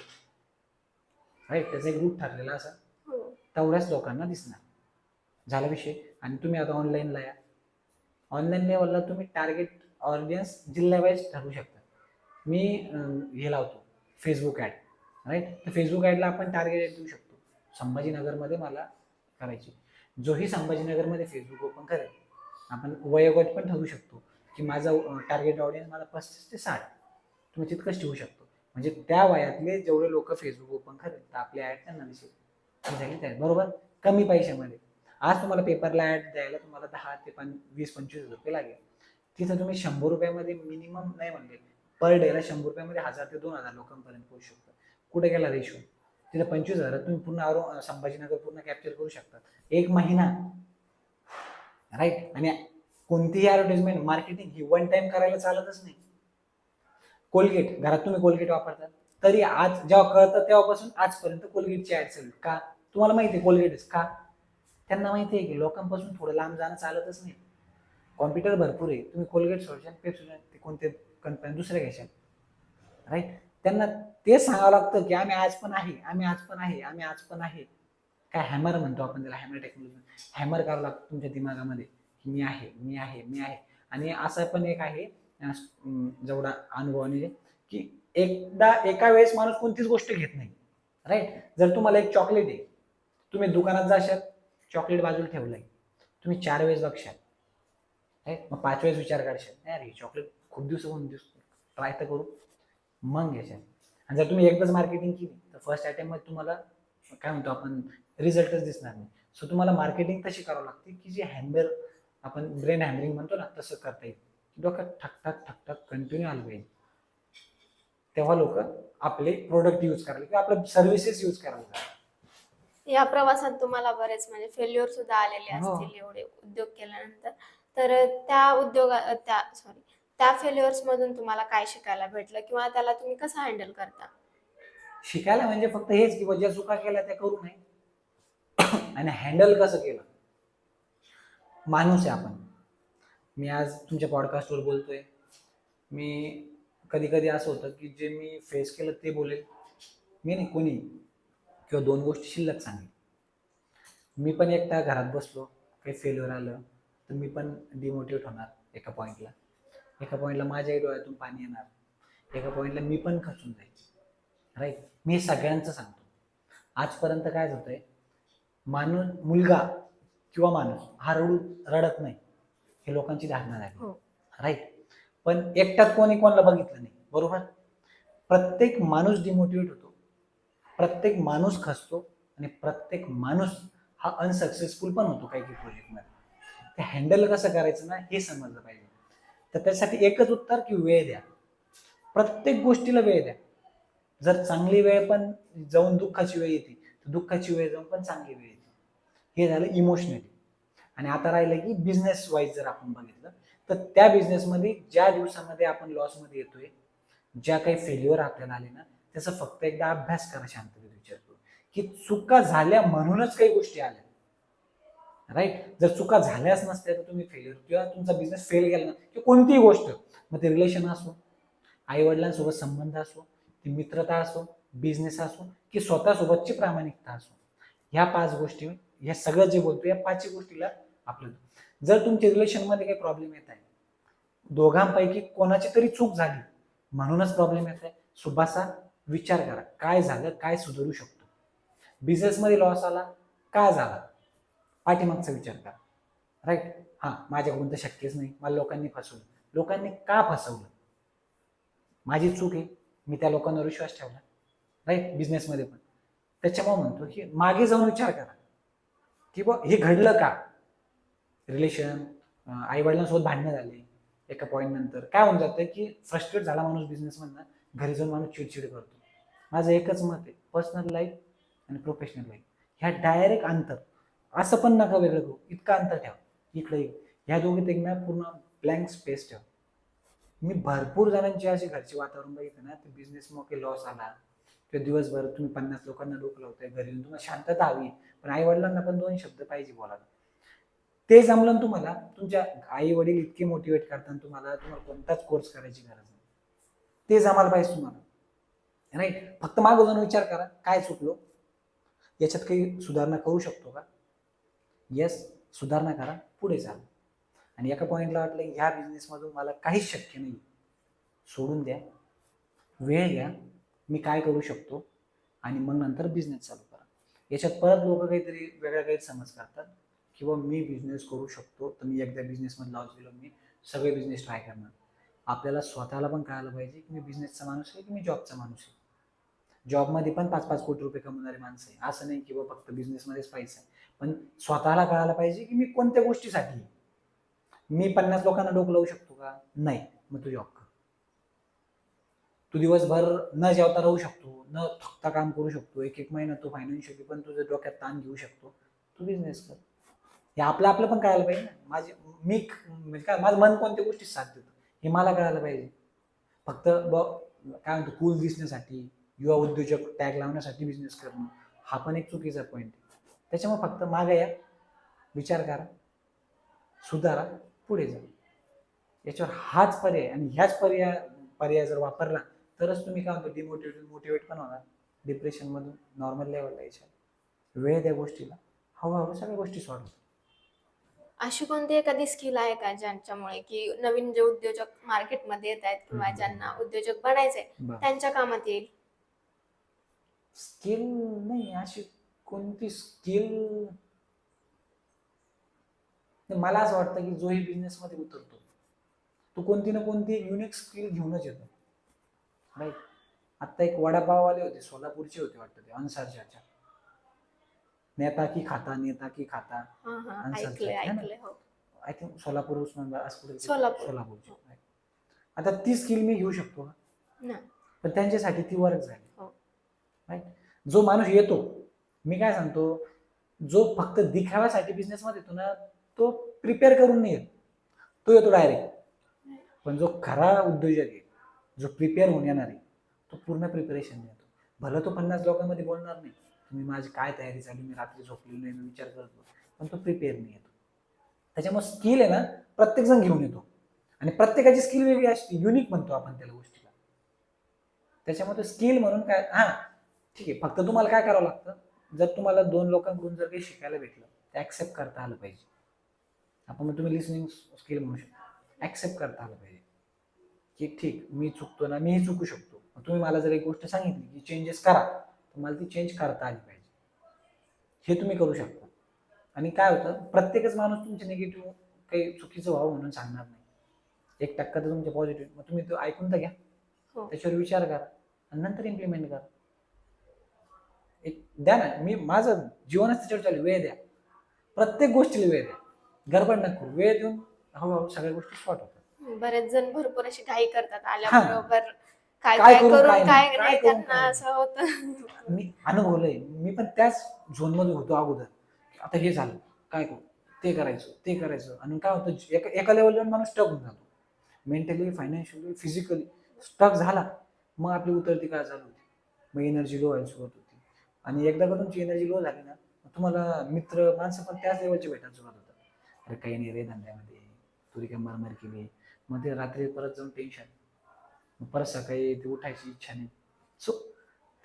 राईट. त्याचा एक रूट ठरलेला असा, तेवढ्याच लोकांना दिसणार. झाला विषय. आणि तुम्ही आता ऑनलाईनला या, ऑनलाईन लेवलला तुम्ही टार्गेट ऑडियन्स जिल्हा वाईज ठरवू शकता. मी हे लावतो फेसबुक ॲड, राईट. तर फेसबुक ॲडला आपण टार्गेट देऊ शकतो, संभाजीनगरमध्ये मला करायची. जोही संभाजीनगरमध्ये फेसबुक ओपन करेल, आपण वयोगट पण ठरवू शकतो की माझा टार्गेट ऑडियन्स मला 35 ते 60, तुम्ही तितकंच ठेवू शकतो. म्हणजे त्या वयातले जेवढे लोक फेसबुक ओपन करेल तर आपली ॲड त्यांना दिसेल, बरोबर, कमी पैशामध्ये. आज तुम्हाला पेपरला ॲड द्यायला तुम्हाला 10 ते 20-25 रुपये लागेल, तिथं तुम्ही 100 रुपयामध्ये मिनिमम नाही म्हणले, पर डेला 100 रुपयामध्ये 1000 ते 2000 लोकांपर्यंत पोहोचू शकता. कुठे गेला रेशो, तिथं 25,000 तुम्ही पूर्ण संभाजीनगर पूर्ण कॅप्चर करू शकता एक महिना, राईट. आणि कोणतीही ऍडव्हर्टाइजमेंट मार्केटिंग ही वन टाइम करायला चालतच नाही. कोलगेट, घरात तुम्ही कोलगेट वापरतात, तरी आज जेव्हा कळतं तेव्हापासून आजपर्यंत कोलगेटची ऍड चालू. का, तुम्हाला माहिती आहे कोलगेटच का? त्यांना माहिती आहे की लोकांपासून थोडं लांब जाणं चालतच नाही, कॉम्प्युटर भरपूर आहे, तुम्ही कोलगेट सोडशाल, पेप्सोडंट कोणते कंपनी दुसऱ्या घ्यायच्या, राईट. त्यांना ते सांगावं लागतं की आम्ही आज पण आहे, आम्ही आज पण आहे, आम्ही आज पण आहे. काय हॅमर म्हणतो आपण त्याला, हॅमर टेक्नॉलॉजी, हॅमर करावं लागतं तुमच्या दिमागामध्ये की मी आहे, मी आहे, मी आहे. आणि असं पण एक आहे जेवढा अनुभवाने की एका वेळेस माणूस कोणतीच गोष्ट घेत नाही, राईट. जर तुम्हाला एक चॉकलेट आहे, तुम्ही दुकानात जाशाल, चॉकलेट बाजूला ठेवलंय, तुम्ही 4 वेळेस बघशाल, राईट. मग 5 वेळेस विचार काढशाल, अरे चॉकलेट खूप दिवसापासून ट्राय तर करू, मग घ्यायच्याल. आणि जर तुम्ही एकदाच मार्केटिंग केली तर फर्स्ट अटेम्प्ट मध्ये तुम्हाला काय म्हणतो आपण रिझल्टच दिसणार नाही. सो तुम्हाला मार्केटिंग तशी करावं लागते की जी हॅमर, आपण ब्रेन हॅमरिंग म्हणतो ना, तसं करता येईल. डोक्यात ठकठाक ठकठाक कंटिन्यू आलं पाहिजे, तेव्हा लोक आपले प्रोडक्ट यूज करायला किंवा आपले सर्व्हिसेस यूज करायला. या प्रवासात तुम्हाला बरेच म्हणजे फेल्युअर सुद्धा आलेले असतील एवढे उद्योग केल्यानंतर, तर त्या फेल्युअर्स मधून तुम्हाला काय शिकायला भेटलं, किंवा त्याला तुम्ही कसं हँडल करता? शिकायला म्हणजे फक्त हेच की ज्या चुका केल्या त्या करू नये आणि हँडल कसं केलं. माणूस आहे आपण. मी आज तुमच्या पॉडकास्टवर बोलतोय. मी कधी कधी असं होतं की जे मी फेस केलं ते बोलेल मी, नाही कोणी, किंवा दोन गोष्टी शिल्लक सांगेल. मी पण एकटा घरात बसलो, काही फेल्युअर आलं तर मी पण डिमोटिवेट होणार एका पॉईंटला माझ्याही डोळ्यातून पाणी येणार, एका पॉईंटला मी पण खचून जाईल. राईट. मी हे सगळ्यांचं सांगतो. आजपर्यंत काय होतंय, मुलगा किंवा माणूस हा रडत नाही हे लोकांची धारणा झाली. हो. राईट. पण एकटाच कोणाला बघितलं नाही. बरोबर. प्रत्येक माणूस डिमोटिवेट होतो, प्रत्येक माणूस खचतो आणि प्रत्येक माणूस हा अनसक्सेसफुल पण होतो काही काही प्रोजेक्टमध्ये. ते हँडल कसं करायचं ना हे समजलं पाहिजे. तर त्यासाठी एकच उत्तर की वेळ द्या. प्रत्येक गोष्टीला वेळ द्या. जर चांगली वेळ पण जाऊन दुःखाची वेळ येते तर दुःखाची वेळ जाऊन पण चांगली वेळ येते. हे झालं इमोशनली. आणि आता राहिलं की बिझनेस वाईज जर आपण बघितलं तर त्या बिझनेसमध्ये ज्या दिवसामध्ये आपण लॉसमध्ये येतोय, ज्या काही फेल्युअर आपल्याला आले ना, त्याचा फक्त एकदा अभ्यास करा, शांततेत विचार करू की चुका झाल्या म्हणूनच काही गोष्टी आल्या. राईट. जर चुका झाल्याच नसत्या तर तुम्ही फेल्युअर किंवा तुमचा बिझनेस फेल गेला ना, किंवा कोणतीही गोष्ट, मग ते रिलेशन असो, आई वडिलांसोबत संबंध असो, ती मित्रता असो, बिझनेस असो, की स्वतःसोबतची प्रामाणिकता असो, ह्या 5 गोष्टी, ह्या सगळं जे बोलतो या 5 गोष्टीला आपलं. जर तुमच्या रिलेशनमध्ये काही प्रॉब्लेम येत आहे, दोघांपैकी कोणाची तरी चूक झाली म्हणूनच प्रॉब्लेम येत आहे, सुभाषा विचार करा काय झालं, काय सुधारू शकतो. बिझनेसमध्ये लॉस आला, का झाला, पाठीमागचा विचार करा. राईट. हा माझ्याकडून तर शक्यच नाही, मला लोकांनी फसवलं. लोकांनी का फसवलं? माझी चूक आहे, मी त्या लोकांवर विश्वास ठेवला. राईट. बिझनेसमध्ये पण त्याच्यामुळे म्हणतो की मागे जाऊन विचार करा की बा हे घडलं का. रिलेशन, आई वडिलांसोबत भांडणं झाले, एका पॉईंट नंतर काय होऊन जातं की फ्रस्ट्रेट झाला माणूस बिझनेसमधनं, घरी जाऊन माणूस चिडचिड करतो. माझं एकच मत आहे, पर्सनल लाईफ आणि प्रोफेशनल लाईफ ह्या डायरेक्ट अंतर, असं पण नका वेगळं करू, इतकं अंतर ठेवा. इकडे ह्या दोघीत एक ना पूर्ण ब्लँक स्पेस ठेवा. मी भरपूर जणांची अशी घरचे वातावरण बघितलं ना, तर बिझनेसमुळे लॉस आला किंवा दिवसभर तुम्ही 50 लोकांना डोकं लावताय, घरी येऊन तुम्हाला शांतता हवी, पण आई वडिलांना पण 2 शब्द पाहिजे बोलायला. ते जमलं ना तुम्हाला, तुमच्या आई वडील इतके मोटिवेट करतात तुम्हाला कोणताच कोर्स करायची गरज नाही. ते जमायला पाहिजे तुम्हाला. राईट. फक्त मागं जाऊन विचार करा काय चुकलो, याच्यात काही सुधारणा करू शकतो का. येस, सुधारणा करा, पुढे चाला. आणि एका पॉईंटला वाटलं ह्या बिझनेसमधून मला काहीच शक्य नाही, सोडून द्या, वेळ घ्या, मी काय करू शकतो, आणि मग नंतर बिझनेस चालू करा. याच्यात परत लोक काहीतरी वेगळ्या गैरसमज करतात किंवा मी बिझनेस करू शकतो तर मी एकदा बिझनेसमध्ये लॉस गेलो, मी सगळे बिझनेस ट्राय करणार. आपल्याला स्वतःला पण कळायला पाहिजे की मी बिझनेसचा माणूस आहे की मी जॉबचा माणूस आहे. जॉबमध्ये पण 5-5 कोटी रुपये कमवणारे माणसं आहे, असं नाही की फक्त बिझनेसमध्येच पैसा आहे. पण स्वतःला कळायला पाहिजे की मी कोणत्या गोष्टीसाठी आहे. मी 50 लोकांना डोकं लावू शकतो का? नाही. मग तू जॉब कर. तू दिवसभर न जेवता राहू शकतो, न थकता काम करू शकतो, एक महिना तू फायनान्शियली पण तुझं डोक्यात ताण घेऊ शकतो, तू बिझनेस कर. हे आपलं पण कळायला पाहिजे ना. मी म्हणजे काय, माझं मन कोणत्या गोष्टीत साथ देतं हे मला कळायला पाहिजे. फक्त काय म्हणतो कूल दिसण्यासाठी, युवा उद्योजक टॅग लावण्यासाठी बिझनेस करणं हा पण एक चुकीचा पॉईंट आहे. त्याच्यामुळे फक्त मागे या, विचार करा, सुधारा, पुढे जा. याच्यावर हाच पर्याय, आणि ह्याच पर्याय जर वापरला तरच तुम्ही काय म्हणतो मोटिवेट पण होणार, डिप्रेशनमधून नॉर्मल लेवलला यायच्या. वेळ त्या गोष्टीला, हळूहळू सगळ्या गोष्टी सॉल्व्ह. अशी कोणती एखादी स्किल आहे का ज्यांच्यामुळे की नवीन जे उद्योजक मार्केटमध्ये येत आहेत किंवा ज्यांना उद्योजक बनायचंय त्यांच्या कामात येईल? स्किल नाही, अशी कोणती स्किल, मला असं वाटतं की जोही बिझनेसमध्ये उतरतो तो कोणती ना कोणती युनिक स्किल घेऊनच येतो. राईट. आता एक वडापाववाले होते, सोलापूरचे होते वाटतं, ते अन्सारच्या, नेता की खाता ऐकलंय हो. आय थिंक सोलापूर, उस्मानाबाद असं सोलापूरचे. आता ती स्किल मी घेऊ शकतो का? पण त्यांच्यासाठी ती वर्क झाली. राईट. जो माणूस येतो, मी काय सांगतो, जो फक्त दिखाव्यासाठी बिझनेसमध्ये येतो ना, तो प्रिपेअर करून नाही येत, तो येतो डायरेक्ट. पण जो खरा उद्योजक आहे, जो प्रिपेअर होऊन येणार आहे, तो पूर्ण प्रिपरेशन येतो. भलं तो 50 लोकांमध्ये बोलणार नाही, तुम्ही माझी काय तयारी चालू, मी रात्री झोपलेलो नाही, मी विचार करतो, पण तो प्रिपेअर नाही येतो. त्याच्यामुळे स्किल आहे ना, प्रत्येक जण घेऊन येतो आणि प्रत्येकाची स्किल वेगळी असते, युनिक म्हणतो आपण त्याला गोष्टीला. त्याच्यामध्ये स्किल म्हणून काय, हा ठीक आहे, फक्त तुम्हाला काय करावं लागतं, जर तुम्हाला 2 लोकांकडून जर काही शिकायला भेटलं ते ऍक्सेप्ट करता आलं पाहिजे. आपण मग तुम्ही लिसनिंग स्किल म्हणू शकता, ऍक्सेप्ट करता आलं पाहिजे की ठीक, मी चुकतो ना, मीही चुकू शकतो. तुम्ही मला जर एक गोष्ट सांगितली की चेंजेस करा, तर मला ती चेंज करता आली पाहिजे, हे तुम्ही करू शकता. आणि काय होतं, प्रत्येकच माणूस तुमचे निगेटिव्ह काही चुकीचं व्हावं म्हणून सांगणार नाही. 1% तर तुमचे पॉझिटिव्ह, मग तुम्ही तो ऐकून तर घ्या, हो. त्याच्यावर विचार करा आणि नंतर इम्प्लिमेंट करा. एक द्या ना, मी माझं जीवनच त्याच्यावर चालू, वेळ द्या, प्रत्येक गोष्टीला वेळ द्या, गडबड नको, वेळ देऊन हळूहळू सगळ्या गोष्टी स्पॉट होतात. बरेच जण भरपूर अशी घाई करतात हा, आल्याबरोबर, काय काय काय करू करून काय काय नाही, नाही, काय करू त्यांना काय असं होतं. नाही. मी अनुभवलंय, मी पण त्याच झोन मध्ये होतो अगोदर. आता हे झालं, काय करू, ते करायचं ते करायचं, आणि काय होतं, एका लेवलवर माणूस स्टक होऊन जातो, मेंटली, फायनान्शियली, फिजिकली स्टक झाला, मग आपली उतरती काय चालू होती, मग एनर्जी लो व्हायला सुरुवात होती. आणि एकदा का तुमची एनर्जी लो झाली ना, तुम्हाला मित्र माणसं पण त्याच लेवलचे भेटायला सुरुवात होतात. अरे काही नाही रे धंद्यामध्ये, तुरी काय मारमार केली, मग ते रात्री परत जाऊन टेन्शन, परत सकाळी ते उठायची इच्छा नाही. सो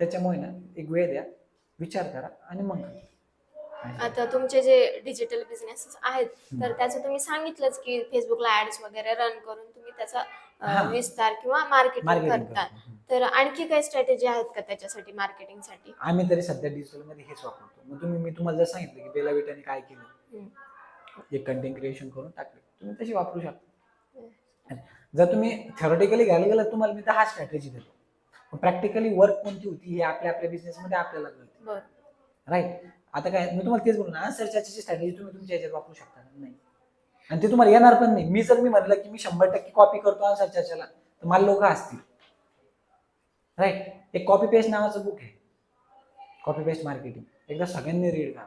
त्याच्यामुळे ना एक वेळ द्या, विचार करा आणि मग करा. आता तुमचे जे डिजिटल बिझनेसेस आहेत, तर त्याचं तुम्ही सांगितलंच की फेसबुकला ऍड्स वगैरे रन करून तुम्ही त्याचा हा, विस्तार किंवा मार्केटिंग मार्केटिंग करता. करतो. तर आणखी काही स्ट्रॅटेजी आहेत का त्याच्यासाठी, मार्केटिंगसाठी? आम्ही तरी सध्या डिजिटल मध्ये हेच वापरतो. मग मी तुम्हाला जर सांगितलं की बेला विटाने काय केलं, एक कंटेंट क्रिएशन करून टाकले, तुम्ही तशी वापरू शकता. जर तुम्ही थेरोटिकली घ्यायला गेलं, तुम्हाला मी तर हा स्ट्रॅटेजी देतो, प्रॅक्टिकली वर्क कोणती होती हे आपल्या आपल्या बिझनेसमध्ये आपल्याला कळते. राईट. आता काय मी तुम्हाला तेच बोलू ना, सर्चाची स्ट्रॅटेजी तुम्ही तुमच्या ह्याच्यात वापरू शकता नाही, आणि ते तुम्हाला येणार पण नाही. मी म्हटलं की मी 100% कॉपी करतो आन्सर चर्चेला, तर मला लोक हसतील. राईट. एक कॉपी पेस्ट नावाचं बुक आहे, कॉपी पेस्ट मार्केटिंग, एकदा सगळ्यांनी रीड करा.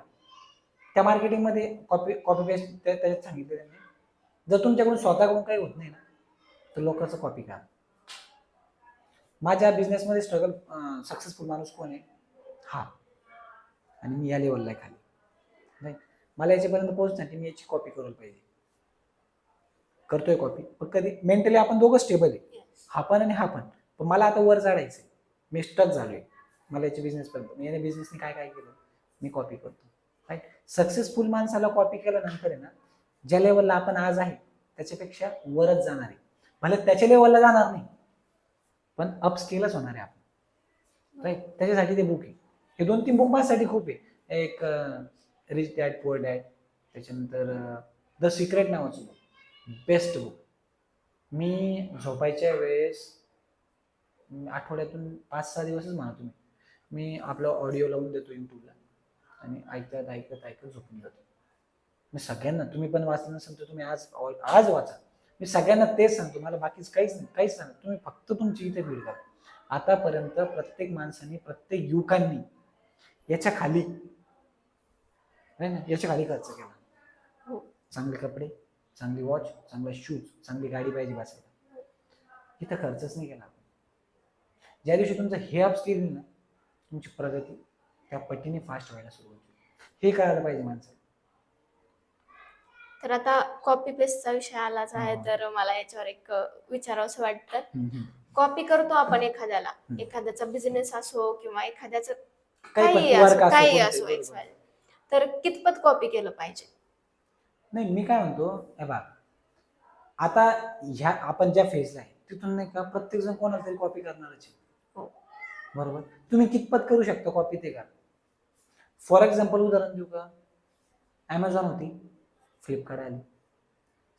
त्या मार्केटिंगमध्ये कॉपी पेस्ट त्याच्यात सांगितलं त्यांनी, जर तुमच्याकडून स्वतःकडून काही होत नाही ना, तर लोकांचं कॉपी करा. माझ्या बिझनेसमध्ये स्ट्रगल सक्सेसफुल माणूस कोण आहे, हा, आणि मी या लेवलला आहे खाली. नाही, मला याच्यापर्यंत पोहोचण्यासाठी मी याची कॉपी करायला पाहिजे, करतोय कॉपी, पण कधी मेंटली आपण दोघं स्टेबल आहे, हा पण आणि हा पण मला आता वर चढायचंय, मी स्टक झालोय, मला याचे बिझनेस पर्यंत, याने बिझनेसने काय काय केलं, मी कॉपी करतो. राईट. सक्सेसफुल माणसाला कॉपी केल्यानंतर आहे ना, ज्या लेवलला आपण आज आहे त्याच्यापेक्षा वरच जाणार आहे, भले त्याच्या लेवलला जाणार नाही, पण अपस्केलच होणार आहे आपण. राईट. त्याच्यासाठी ते बुक आहे, हे 2-3 बुक माझ्यासाठी खूप आहे. एक रिच डॅड पुअर डॅड, त्याच्यानंतर द सिक्रेट नावाचं बुक, बेस्ट बुक. मी झोपायच्या वेळेस आठवड्यातून 5-6 दिवसच म्हणा तुम्ही, मी आपलं ऑडिओ लावून देतो युट्यूबला आणि ऐकत ऐकत ऐकत झोपून जातो. मी सगळ्यांना, तुम्ही पण वाचलं नसेल तर तुम्ही आज वाचा, मी सगळ्यांना तेच सांगतो, मला बाकीच काहीच नाही, काहीच सांग, तुम्ही फक्त तुमची इथे फीड करा. आतापर्यंत प्रत्येक माणसाने, प्रत्येक युवकांनी याच्या खाली खर्च केला. चांगले कपडे, चांगली वॉच, चांगला शूज, चांगली गाडी पाहिजे बसायला, इथं खर्चच नाही केला. ज्या दिवशी तुमचं हे अप स्किल ना, तुमची प्रगती त्या पटीने फास्ट व्हायला सुरू होते, हे कळायला पाहिजे माणसाला. तर आता कॉपी पेस्टचा विषय आलाच आहे, तर मला याच्यावर एक विचारावंसं वाटतं. कॉपी करतो आपण एखाद्याला, एखाद्याचा बिझनेस असो किंवा एखाद्याचं काही असो XY, तर कितपत कॉपी केलं पाहिजे? नाही, मी काय म्हणतो, हे बघा, आता ह्या आपण ज्या फेजला आहे तिथून नाही का प्रत्येक जण कोणाला तरी कॉपी करणारच आहे. हो. बरोबर. तुम्ही कितपत करू शकता कॉपी ते करा. फॉर एक्झाम्पल उदाहरण देऊ का, ॲमेझॉन होती, फ्लिपकार्ट आली,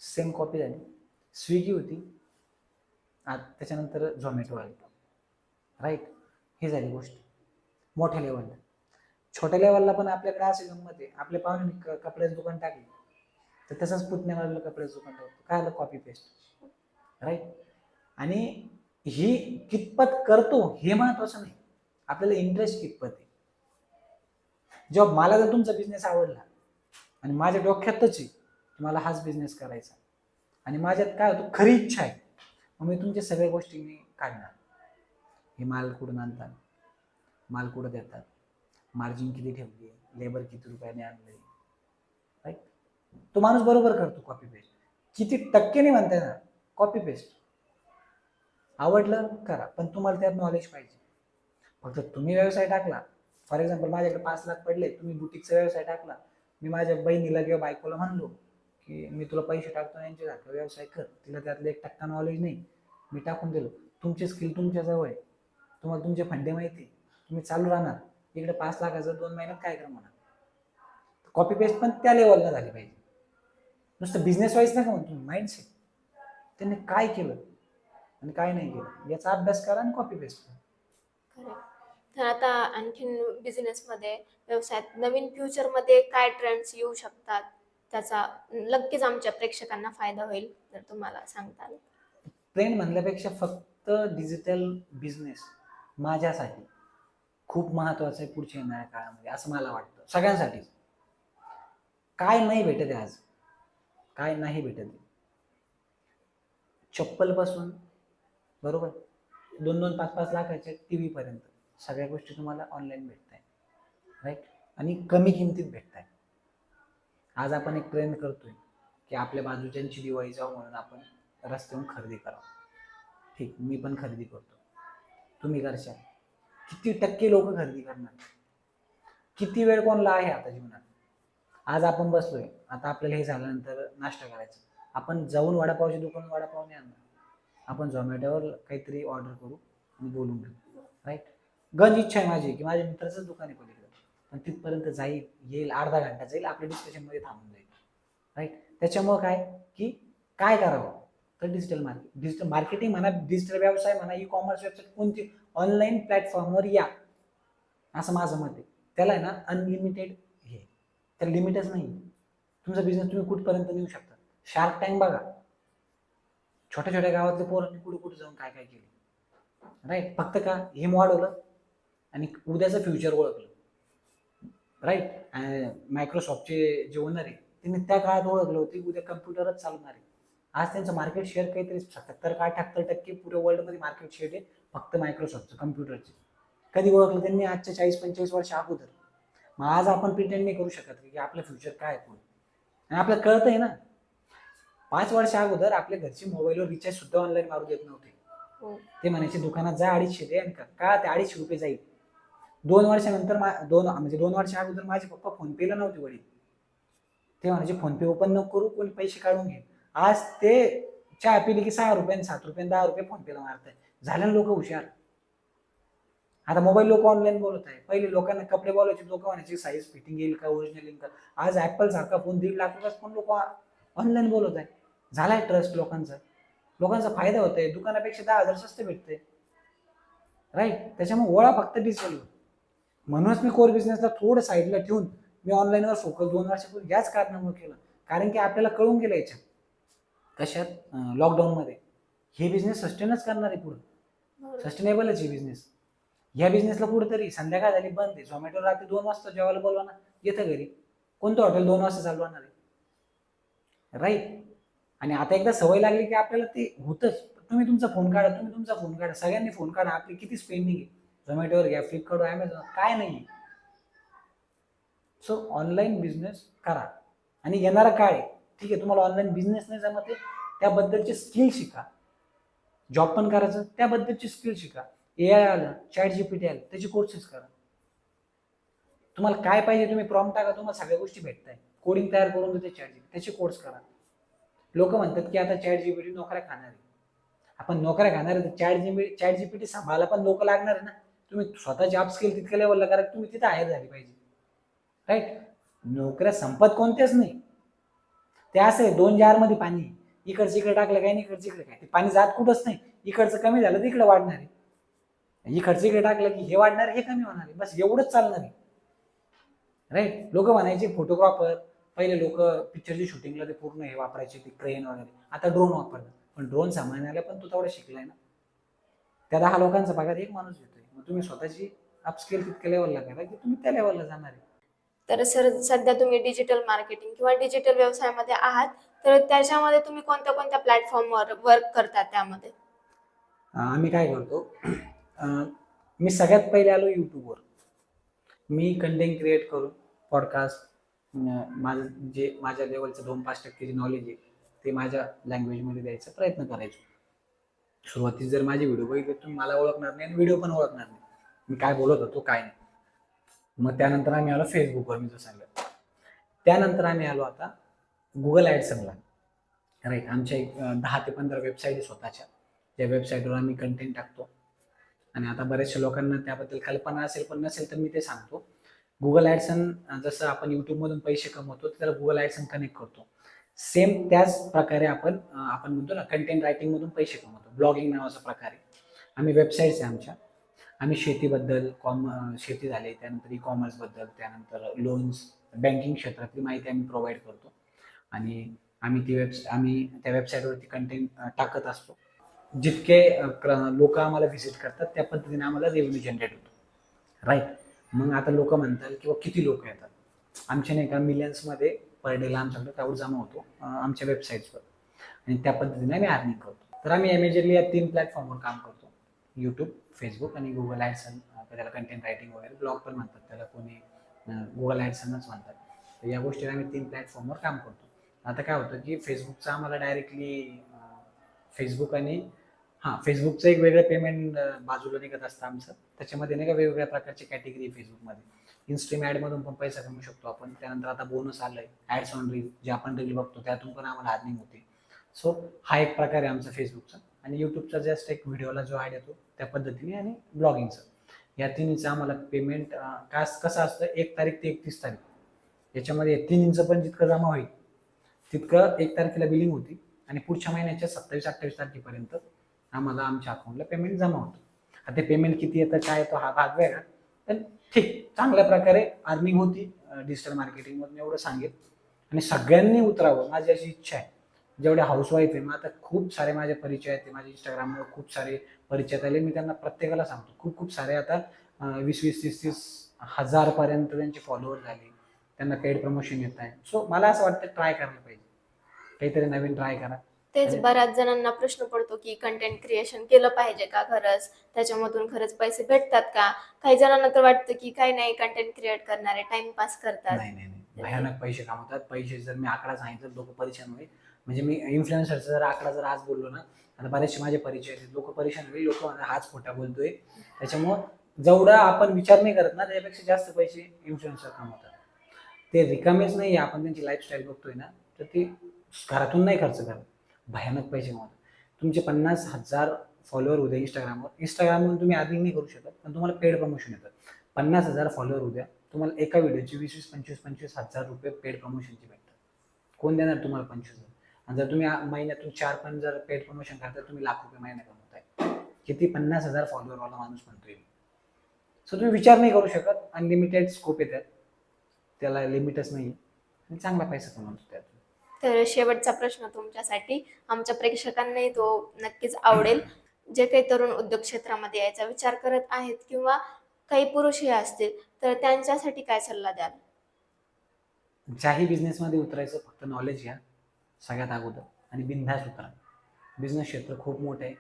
सेम कॉपी झाली. स्विगी होती, त्याच्यानंतर झोमॅटो आली. राईट. ही झाली गोष्ट मोठ्या लेवलला. छोट्या लेवलला पण आपल्याकडे असे गंमत आहे, आपल्या पाहुणे कपड्याचं दुकान टाकले तर तसंच पुतण्यावाला कपड्याचं दुकान टाकतो, काय आलं, कॉपी पेस्ट. राईट. आणि ही कितपत करतो हे महत्वाचं नाही, आपल्याला इंटरेस्ट कितपत आहे. जेव्हा मला जर तुमचा बिझनेस आवडला आणि माझ्या डोक्यातच आहे की मला हाच बिझनेस करायचा आणि माझ्यात काय होतं, खरी इच्छा आहे, मग मी तुमच्या सगळ्या गोष्टी मी काढणार. हे माल कुठून आणतात, माल कुठं देतात, मार्जिन किती ठेवली, लेबर किती रुपयाने आणले, राईट. तो माणूस बरोबर करतो कॉपी पेस्ट. किती टक्के नाही म्हणताय ना, कॉपी पेस्ट. आवडलं करा, पण तुम्हाला त्यात नॉलेज पाहिजे. फक्त तुम्ही व्यवसाय टाकला, फॉर एक्झाम्पल माझ्याकडे 5 लाख पडले, तुम्ही बुटीकचा व्यवसाय टाकला, मी माझ्या बहिणीला किंवा बायकोला म्हणलो की मी तुला पैसे टाकतो यांच्यासारखा व्यवसाय कर, तिला त्यातलं 1% नॉलेज नाही, मी टाकून दिलो, तुमचे स्किल तुमच्याजवळ आहे, तुम्हाला तुमचे फंडे माहिती, तुम्ही चालू राहणार. इकडे 5 लाखाचं 2 महिन्यात काय करा म्हणा. कॉपी पेस्ट पण त्या लेवलला झाली पाहिजे. नुसतं बिझनेस वाईज नका म्हणून तुम्ही माइंडसेट, त्यांनी काय केलं आणि काय नाही केलं याचा अभ्यास करा आणि कॉपी पेस्ट करा. तर आता आणखीन बिझनेसमध्ये, व्यवसायात नवीन फ्युचरमध्ये काय ट्रेंड्स येऊ शकतात, त्याचा नक्कीच आमच्या प्रेक्षकांना फायदा होईल जर तुम्हाला सांगताल. ट्रेंड म्हणल्यापेक्षा फक्त डिजिटल बिझनेस माझ्यासाठी खूप महत्वाचं आहे पुढच्या येणाऱ्या काळामध्ये, असं मला वाटतं. सगळ्यांसाठीच. काय नाही भेटत आहे आज, काय नाही भेटत आहे. चप्पल पासून बरोबर 2-2, 5-5 लाखाच्या टीव्ही पर्यंत सगळ्या गोष्टी तुम्हाला ऑनलाईन भेटत आहे, राईट. आणि कमी किमतीत भेटत आहे. आज आपण एक ट्रेंड करतोय की आपल्या बाजूच्यांची दिवाळी जाऊ म्हणून आपण रस्त्यावरून खरेदी करावं. ठीक, मी पण खरेदी करतो, तुम्ही करशाल. किती टक्के लोक खरेदी करणार? किती वेळ कोणला आहे आता जीवनात? आज आपण बसलोय, आता आपल्याला हे झाल्यानंतर नाश्ता करायचा, आपण जाऊन वडापावच्या दुकानात वडापाव नाही आणणार, आपण झोमॅटोवर काहीतरी ऑर्डर करू आणि बोलून घेऊ, राईट. गंज इच्छा आहे माझी की माझ्या मित्राचंच दुकान आहे पलीकडे, पण तिथपर्यंत जाईल, येईल, अर्धा घंटा जाईल, आपल्या डिस्कशनमध्ये थांबून जाईल, राईट. त्याच्यामुळं काय की काय करावं तर डिजिटल मार्केटिंग म्हणा, डिजिटल व्यवसाय म्हणा, ई कॉमर्स वेबसाईट, कोणती ऑनलाईन प्लॅटफॉर्मवर या, असं माझं मत आहे. त्याला आहे ना अनलिमिटेड हे, त्याला लिमिटच नाही. तुमचा बिझनेस तुम्ही कुठपर्यंत नेऊ शकता. शार्क टँक बघा, छोट्या छोट्या गावातले पोरांनी कुठे कुठे जाऊन काय काय केलं, राईट. फक्त का हे वाढवलं आणि उद्याचं फ्युचर ओळखलं, राईट. मायक्रोसॉफ्टचे जे ओनर आहे त्यांनी त्या काळात ओळखलं होते उद्या कम्प्युटरच चालणार आहे. आज त्यांचं मार्केट शेअर काहीतरी 70-78% पुऱ्या वर्ल्डमध्ये मार्केट शेअर आहे फक्त मायक्रोसॉफ्टचं, कम्प्युटरचे. कधी ओळखलं त्यांनी? आजच्या 40-45 वर्ष अगोदर. मग आज आपण प्रिटेंड नाही करू शकत की आपलं फ्युचर काय आहे पुढे, आणि आपल्याला कळत आहे ना. 5 वर्ष अगोदर आपल्या घरचे मोबाईलवर रिचार्ज सुद्धा ऑनलाईन मारू देत नव्हते. ते म्हणायचे दुकानात जा, 250 दे आणि का ते 250 रुपये जाईल. 2 वर्षानंतर 2 वर्ष अगोदर माझे पप्पा फोन पेला नव्हते वडील, ते म्हणायचे फोन पे ओपन नको करू, कोणी पैसे काढून घे. आज ते चहा पिली की 6 रुपये, 7 रुपये, 10 रुपये फोन पेला मारताय. झाले लोक हुशार. आता मोबाईल लोक ऑनलाईन बोलत आहे. पहिले लोकांना कपडे बोलायचे, लोक म्हणायचे साईज फिटिंग येईल का, ओरिजिनल येईल का. आज ऍपल सारखा फोन 1.5 लाख रुपयात पण लोक ऑनलाईन बोलत आहे. झालाय ट्रस्ट लोकांचा फायदा होत आहे. दुकानापेक्षा 10,000 स्वस्त भेटते, राईट. त्याच्यामुळे ओळा फक्त डिजिटल. म्हणूनच मी कोर बिझनेसला थोडं साईडला ठेवून मी ऑनलाईनवर फोकस 2 वर्षापूर्वी याच कारणामुळे केलं. कारण की आपल्याला कळून गेलं याच्यात कशात लॉकडाऊनमध्ये हे बिझनेस सस्टेनच करणार आहे पुढे, सस्टेनेबलच आहे बिझनेस. ह्या बिझनेसला कुठेतरी संध्याकाळ झाली बंद आहे. झोमॅटो रात्री 2 वाजता जेवायला बोलवा येतं घरी. कोणतं हॉटेल 2 वाजता चालू होणार आहे, राईट. आणि आता एकदा सवय लागली की आपल्याला ते होतच. तुम्ही तुमचा फोन काढा, सगळ्यांनी फोन काढा. आपली किती स्पेंडिंग आहे, झोमॅटोवर घ्या, फ्लिपकार्ट, अमेझॉन, काय नाही. सो ऑनलाईन बिझनेस करा. आणि येणारा काळ आहे, ठीक आहे, तुम्हाला ऑनलाईन बिझनेस नाही जमत आहे, त्याबद्दलचे स्किल शिका. जॉब पण करायचं, त्याबद्दलची स्किल शिका. AI आलं, ChatGPT आलं, त्याचे कोर्सेस करा. तुम्हाला काय पाहिजे तुम्ही प्रॉम्प्ट टाका, तुम्हाला सगळ्या गोष्टी भेटताय. कोडिंग तयार करून देते ChatGPT, त्याचे कोर्स करा. लोक म्हणतात की आता ChatGPT नोकऱ्या खाणार आहे. आपण नोकऱ्या खाणार आहे तर ChatGPT सांभाळायला पण लोक लागणार आहे ना. तुम्ही स्वतः जॉब स्किल तितक्या लेवलला करा, तुम्ही तिथे हायर झाली पाहिजे, राईट. नोकऱ्या संपत कोणत्याच नाही. ते असं आहे 2 जारमध्ये पाणी, इकडचं इकडे टाकलं काय, इकडचं इकडे काय, ते पाणी जात कुठंच नाही. इकडचं कमी झालं तर इकडे वाढणार आहे, इकडचं इकडे टाकलं की हे वाढणार, हे कमी होणार आहे, बस एवढंच चालणार आहे, राईट. लोक म्हणायचे फोटोग्राफर, पहिले लोक पिक्चरची शूटिंगला ते पूर्ण हे वापरायचे, ते क्रेन वगैरे. आता ड्रोन वापरतात, पण ड्रोन सांभाळण्याला पण तू तेवढं शिकलाय ना. त्या 10 लोकांचा पगार एक माणूस घेतोय. मग तुम्ही स्वतःची अपस्किल तितक्या लेवलला करा की तुम्ही त्या लेवलला जाणार आहे. तर सर, सध्या तुम्ही डिजिटल मार्केटिंग किंवा डिजिटल व्यवसायामध्ये आहात, तर त्याच्यामध्ये तुम्ही कोणत्या कोणत्या प्लॅटफॉर्मवर वर्क करता त्यामध्ये? आम्ही काय करतो, मी सगळ्यात पहिले आलो यूट्यूबवर. मी कंटेंट क्रिएट करून पॉडकास्ट, माझं जे माझ्या लेवलचं 2-5% जे नॉलेज आहे ते माझ्या लँग्वेजमध्ये द्यायचा प्रयत्न करायचो. सुरुवातीस जर माझे व्हिडिओ बघितले तुम्ही मला ओळखणार नाही आणि व्हिडिओ पण ओळखणार नाही मी काय बोलत होतो काय नाही. मग त्यानंतर आम्ही आलो फेसबुकवर, मी जर सांगितलं. त्यानंतर आम्ही आलो आता गुगल ॲडसनला. राईट, आमच्या 10 ते 15 वेबसाईट आहे स्वतःच्या, त्या वेबसाईटवर आम्ही कंटेंट टाकतो. आणि आता बऱ्याचशा लोकांना त्याबद्दल कल्पना असेल पण नसेल तर मी ते सांगतो. गुगल ॲडसन जसं आपण यूट्यूबमधून पैसे कमवतो त्याला गुगल ॲडसन कनेक्ट करतो. सेम त्याच प्रकारे आपण म्हणतो ना कंटेंट रायटिंगमधून पैसे कमवतो. ब्लॉगिंग नावाचा प्रकार आहे. आम्ही वेबसाईट्स आहे आमच्या. आम्ही शेतीबद्दल शेती झाली, त्यानंतर ई कॉमर्सबद्दल, त्यानंतर लोन्स, बँकिंग क्षेत्रातली माहिती आम्ही प्रोव्हाइड करतो. आणि आम्ही त्या वेबसाईटवरती कंटेंट टाकत असतो. जितके लोक आम्हाला व्हिजिट करतात त्या पद्धतीने आम्हाला रेव्हेन्यू जनरेट होतो. राईट, मग आता लोक म्हणतात किंवा किती लोक येतात, आमच्या नाही का मिलियन्समध्ये पर डेला आमच्याकडे क्राऊड जमा होतो आमच्या वेबसाईट्सवर, आणि त्या पद्धतीने आम्ही अर्निंग करतो. तर आम्ही मेजरली या 3 प्लॅटफॉर्मवर काम करतो. यूट्यूब, फेसबुक आणि गुगल ॲडसन. त्याला कंटेंट रायटिंग वगैरे ब्लॉग पण म्हणतात, त्याला कोणी गुगल ॲडसनच म्हणतात. तर या गोष्टीला आम्ही 3 प्लॅटफॉर्मवर काम करतो. आता काय होतं की फेसबुकचा आम्हाला डायरेक्टली फेसबुक आणि फेसबुकचं एक वेगळं पेमेंट बाजूला निघत असतं आमचं. त्याच्यामध्ये नाही का वेगवेगळ्या प्रकारची कॅटेगरी फेसबुकमध्ये. इन्स्ट्रीम ॲडमधून पण पैसा कमवू शकतो आपण. त्यानंतर आता बोनस आलं आहे, ॲड्स ऑन रील, जे आपण रील बघतो त्यातून पण आम्हाला अर्निंग होते. सो हा एक प्रकार आहे आमचा फेसबुकचा. आणि यूट्यूबचा जस्ट एक व्हिडिओला जो ॲड येतो त्या पद्धतीने, आणि ब्लॉगिंगचं, या तिन्हीचं आम्हाला पेमेंट कसं असतं 1 तारीख ते 31 तारीख, याच्यामध्ये तिन्हींचं पण जितकं जमा होईल तितकं 1 तारखेला बिलिंग होती, आणि पुढच्या महिन्याच्या 27-28 तारखेपर्यंत आम्हाला आमच्या अकाउंटला पेमेंट जमा होतं. आता ते पेमेंट किती येतं काय येतो हा भाग वेगळा, पण ठीक चांगल्या प्रकारे अर्निंग होती डिजिटल मार्केटिंगमधून, एवढं सांगेल. आणि सगळ्यांनी उतरावं माझी अशी इच्छा आहे. जेवढे हाऊसवाईफ आहे, मग आता खूप सारे माझे परिचय आहेत, माझे इंस्टाग्रामवर खूप सारे परिचय आले, मी त्यांना प्रत्येकाला सांगतो. खूप सारे आता 20-20, 30-30 हजारपर्यंत त्यांचे फॉलोअर झाले, त्यांना पेड प्रमोशन येत आहे. सो मला असं वाटतं ट्राय करायला पाहिजे, काहीतरी नवीन ट्राय करा. तेच बऱ्याच जणांना प्रश्न पडतो की कंटेंट क्रिएशन केलं पाहिजे का खरंच, त्याच्यामधून खरंच पैसे भेटतात का. काही जणांना तर वाटतं की काही नाही, कंटेंट क्रिएट करणारे टाइमपास करतात. नाही, भयानक पैसे कमवतात. पैसे जर मी आकडा सांगितलं लोक परेशान होईल. म्हणजे मी इन्फ्लुएन्सरचा जर आकडा जर आज बोललो ना, आता बरेचसे माझे परिचय आहेत, लोक परेशान होईल, लोक हाच खोटा बोलतोय. त्याच्यामुळं जेवढा आपण विचार नाही करत ना त्यापेक्षा जास्त पैसे इन्फ्लुएन्सर कमवतात. ते रिकामेच नाही, आपण त्यांची लाईफस्टाईल बघतोय ना, तर ते घरातून नाही खर्च करत, भयानक पैसे कमवतात. तुमचे 50,000 फॉलोअर उद्या इंस्टाग्रामवरून तुम्ही अर्निंग नाही करू शकत, पण तुम्हाला पेड प्रमोशन येतात. 50,000 फॉलोअर उद्या तुम्हाला एका व्हिडिओची 20-25 रुपये पेड प्रमोशनची भेटतात. कोण देणार तुम्हाला 25,000? आणि जर तुम्ही महिन्यातून 4 पण जर पेड प्रमोशन करता तुम्ही लाख रुपये महिना कमवताय. किती 50,000 फॉलोअरवाला माणूस म्हणतोय. सो तुम्ही विचार नाही करू शकत, अनलिमिटेड स्कोप आहे त्यात, त्याला लिमिटच नाही, आणि चांगला पैसा कमवतो त्यातून. तर शेवटचा प्रश्न तुमच्यासाठी, आमच्या प्रेक्षकांनाही तो नक्कीच आवडेल. जे काही तरुण उद्योग क्षेत्रामध्ये यायचा विचार करत आहेत किंवा काही पुरुषही असतील तर त्यांच्यासाठी काय सल्ला द्याल? ज्याही बिझनेसमध्ये उतरायचं फक्त नॉलेज घ्या सगळ्यात अगोदर, आणि बिनधास्त उतरा. बिझनेस क्षेत्र खूप मोठं आहे.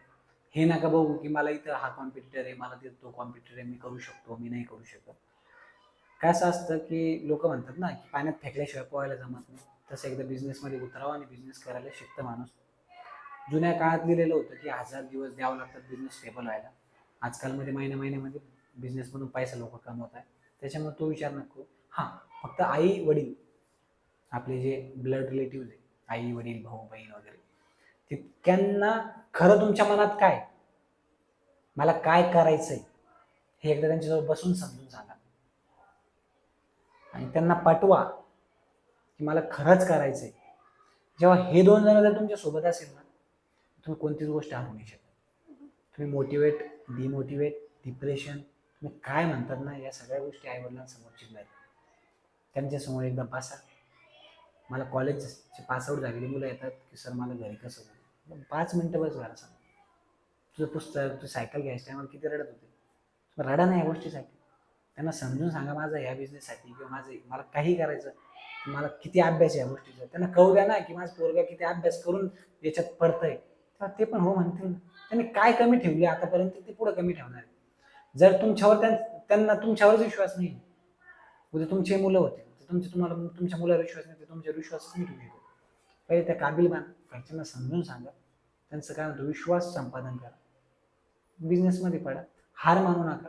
हे नका बघू की मला इथं हा कॉम्पिटिटर आहे, मला तिथं तो कॉम्पिटिटर आहे, मी करू शकतो, मी नाही करू शकत. काय असं असतं की लोक म्हणतात ना की पाण्यात फेकल्याशिवाय पोहायला जमत नाही, तसं एकदा बिझनेसमध्ये उतरावं आणि बिझनेस करायला शिकतं माणूस. जुन्या काळात लिहिलेलं होतं की 1000 दिवस द्यावं लागतात बिझनेस स्टेबल व्हायला. आजकालमध्ये महिन्यामध्ये बिझनेसमधून पैसा लोक कमवत आहे. त्याच्यामुळे तो विचार नको. फक्त आई वडील, आपले जे ब्लड रिलेटिव्ह आहे, आई वडील भाऊ बहीण वगैरे, तितक्यांना खरं तुमच्या मनात काय, मला काय करायचंय, हे एकदा त्यांच्याजवळ बसून समजून सांगा, आणि त्यांना पटवा की मला खरंच करायचंय. जेव्हा हे 2 जण जर तुमच्या सोबत असेल ना, तुम्ही कोणतीच गोष्ट आणू नाही शकत. तुम्ही मोटिवेट, डिमोटिवेट, डिप्रेशन, तुम्ही काय म्हणतात ना, या सगळ्या गोष्टी आईवडिलांसमोर चिडणार. त्यांच्यासमोर एकदा बसा. मला कॉलेजचे पासआउट झालेली मुलं येतात की सर मला घरी कसं होतं, 5 मिनटं बस घरा सांग, तुझं पुस्तक, तू सायकल घ्यायच्या टायमाला किती रडत होते, रडा नाही या गोष्टीसाठी. त्यांना समजून सांगा माझं ह्या बिझनेससाठी किंवा मला काही करायचं, मला किती अभ्यास आहे या गोष्टीचा. त्यांना कळू द्या ना की माझं पोरगा किती अभ्यास करून याच्यात पडतंय, तर ते पण हो म्हणतील. त्यांनी काय कमी ठेवली आतापर्यंत ते पुढे कमी ठेवणार आहे. जर तुमच्यावर त्यांना तुमच्यावरच विश्वास नाही, उद्या तुमचे मुलं होते, तुम्हाला तुमच्या मुलावर विश्वास नाही, तर तुमच्यावर विश्वासच नाही ठेवू शकत. पहिले त्या काबिल बना, घरच्यांना समजून सांगा, त्यांचं काय म्हणतो विश्वास संपादन करा, बिझनेसमध्ये पडा, हार मानू नका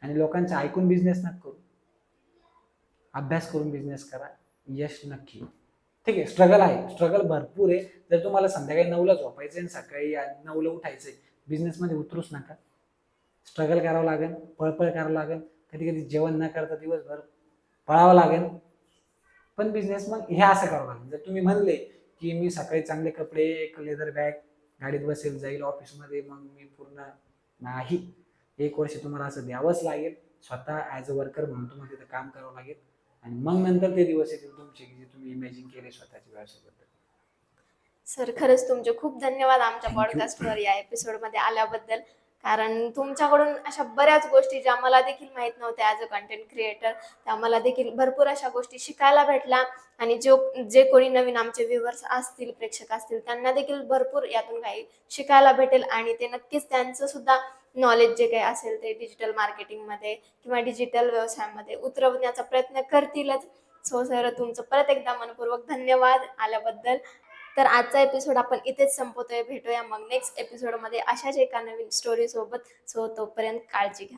आणि लोकांचं ऐकून बिझनेस नका करू, अभ्यास करून बिझनेस करा, यश नक्की. ठीक आहे, स्ट्रगल आहे, स्ट्रगल भरपूर आहे. जर तुम्हाला संध्याकाळी 9ला झोपायचं आणि सकाळी 9ला उठायचंय, बिझनेसमध्ये उतरूच नका. स्ट्रगल करावं लागेल, पळपळ करावं लागेल, कधी कधी जेवण न करता दिवसभर पळावं लागेल, पण बिझनेस मग हे असं करावं लागेल. जर तुम्ही म्हणले की मी सकाळी चांगले कपडे, एक लेदर बॅग, गाडीत बसेल, जाईल ऑफिसमध्ये, मग मी पूर्ण नाही, 1 वर्ष तुम्हाला असं द्यावंच लागेल. स्वतः ॲज अ वर्कर म्हणून तुम्हाला तिथं काम करावं लागेल आणि मग नंतर ते दिवस येतील तुमचे की जे तुम्ही इमॅजिन केले स्वतःच्या व्यवसायाबद्दल. सर खरंच तुमचे खूप धन्यवाद आमच्या Thank you. पॉडकास्टवर या एपिसोडमध्ये आल्याबद्दल. कारण तुमच्याकडून अशा बऱ्याच गोष्टी ज्या मला देखील माहीत नव्हत्या ॲज अ कंटेंट क्रिएटर, त्या मला देखील भरपूर अशा गोष्टी शिकायला भेटल्या आणि जे कोणी नवीन आमचे व्ह्युअर्स असतील, प्रेक्षक असतील, त्यांना देखील भरपूर यातून काही शिकायला भेटेल आणि ते नक्कीच त्यांचं सुद्धा नॉलेज जे काही असेल ते डिजिटल मार्केटिंगमध्ये किंवा डिजिटल व्यवसायामध्ये उतरवण्याचा प्रयत्न करतीलच. सो सर तुमचं परत एकदा मनपूर्वक धन्यवाद आल्याबद्दल. तर आजचा एपिसोड आपण इथेच संपवतोय. भेटूया मग नेक्स्ट एपिसोडमध्ये अशाच एका नवीन स्टोरी सोबत. सो तोपर्यंत काळजी घ्या.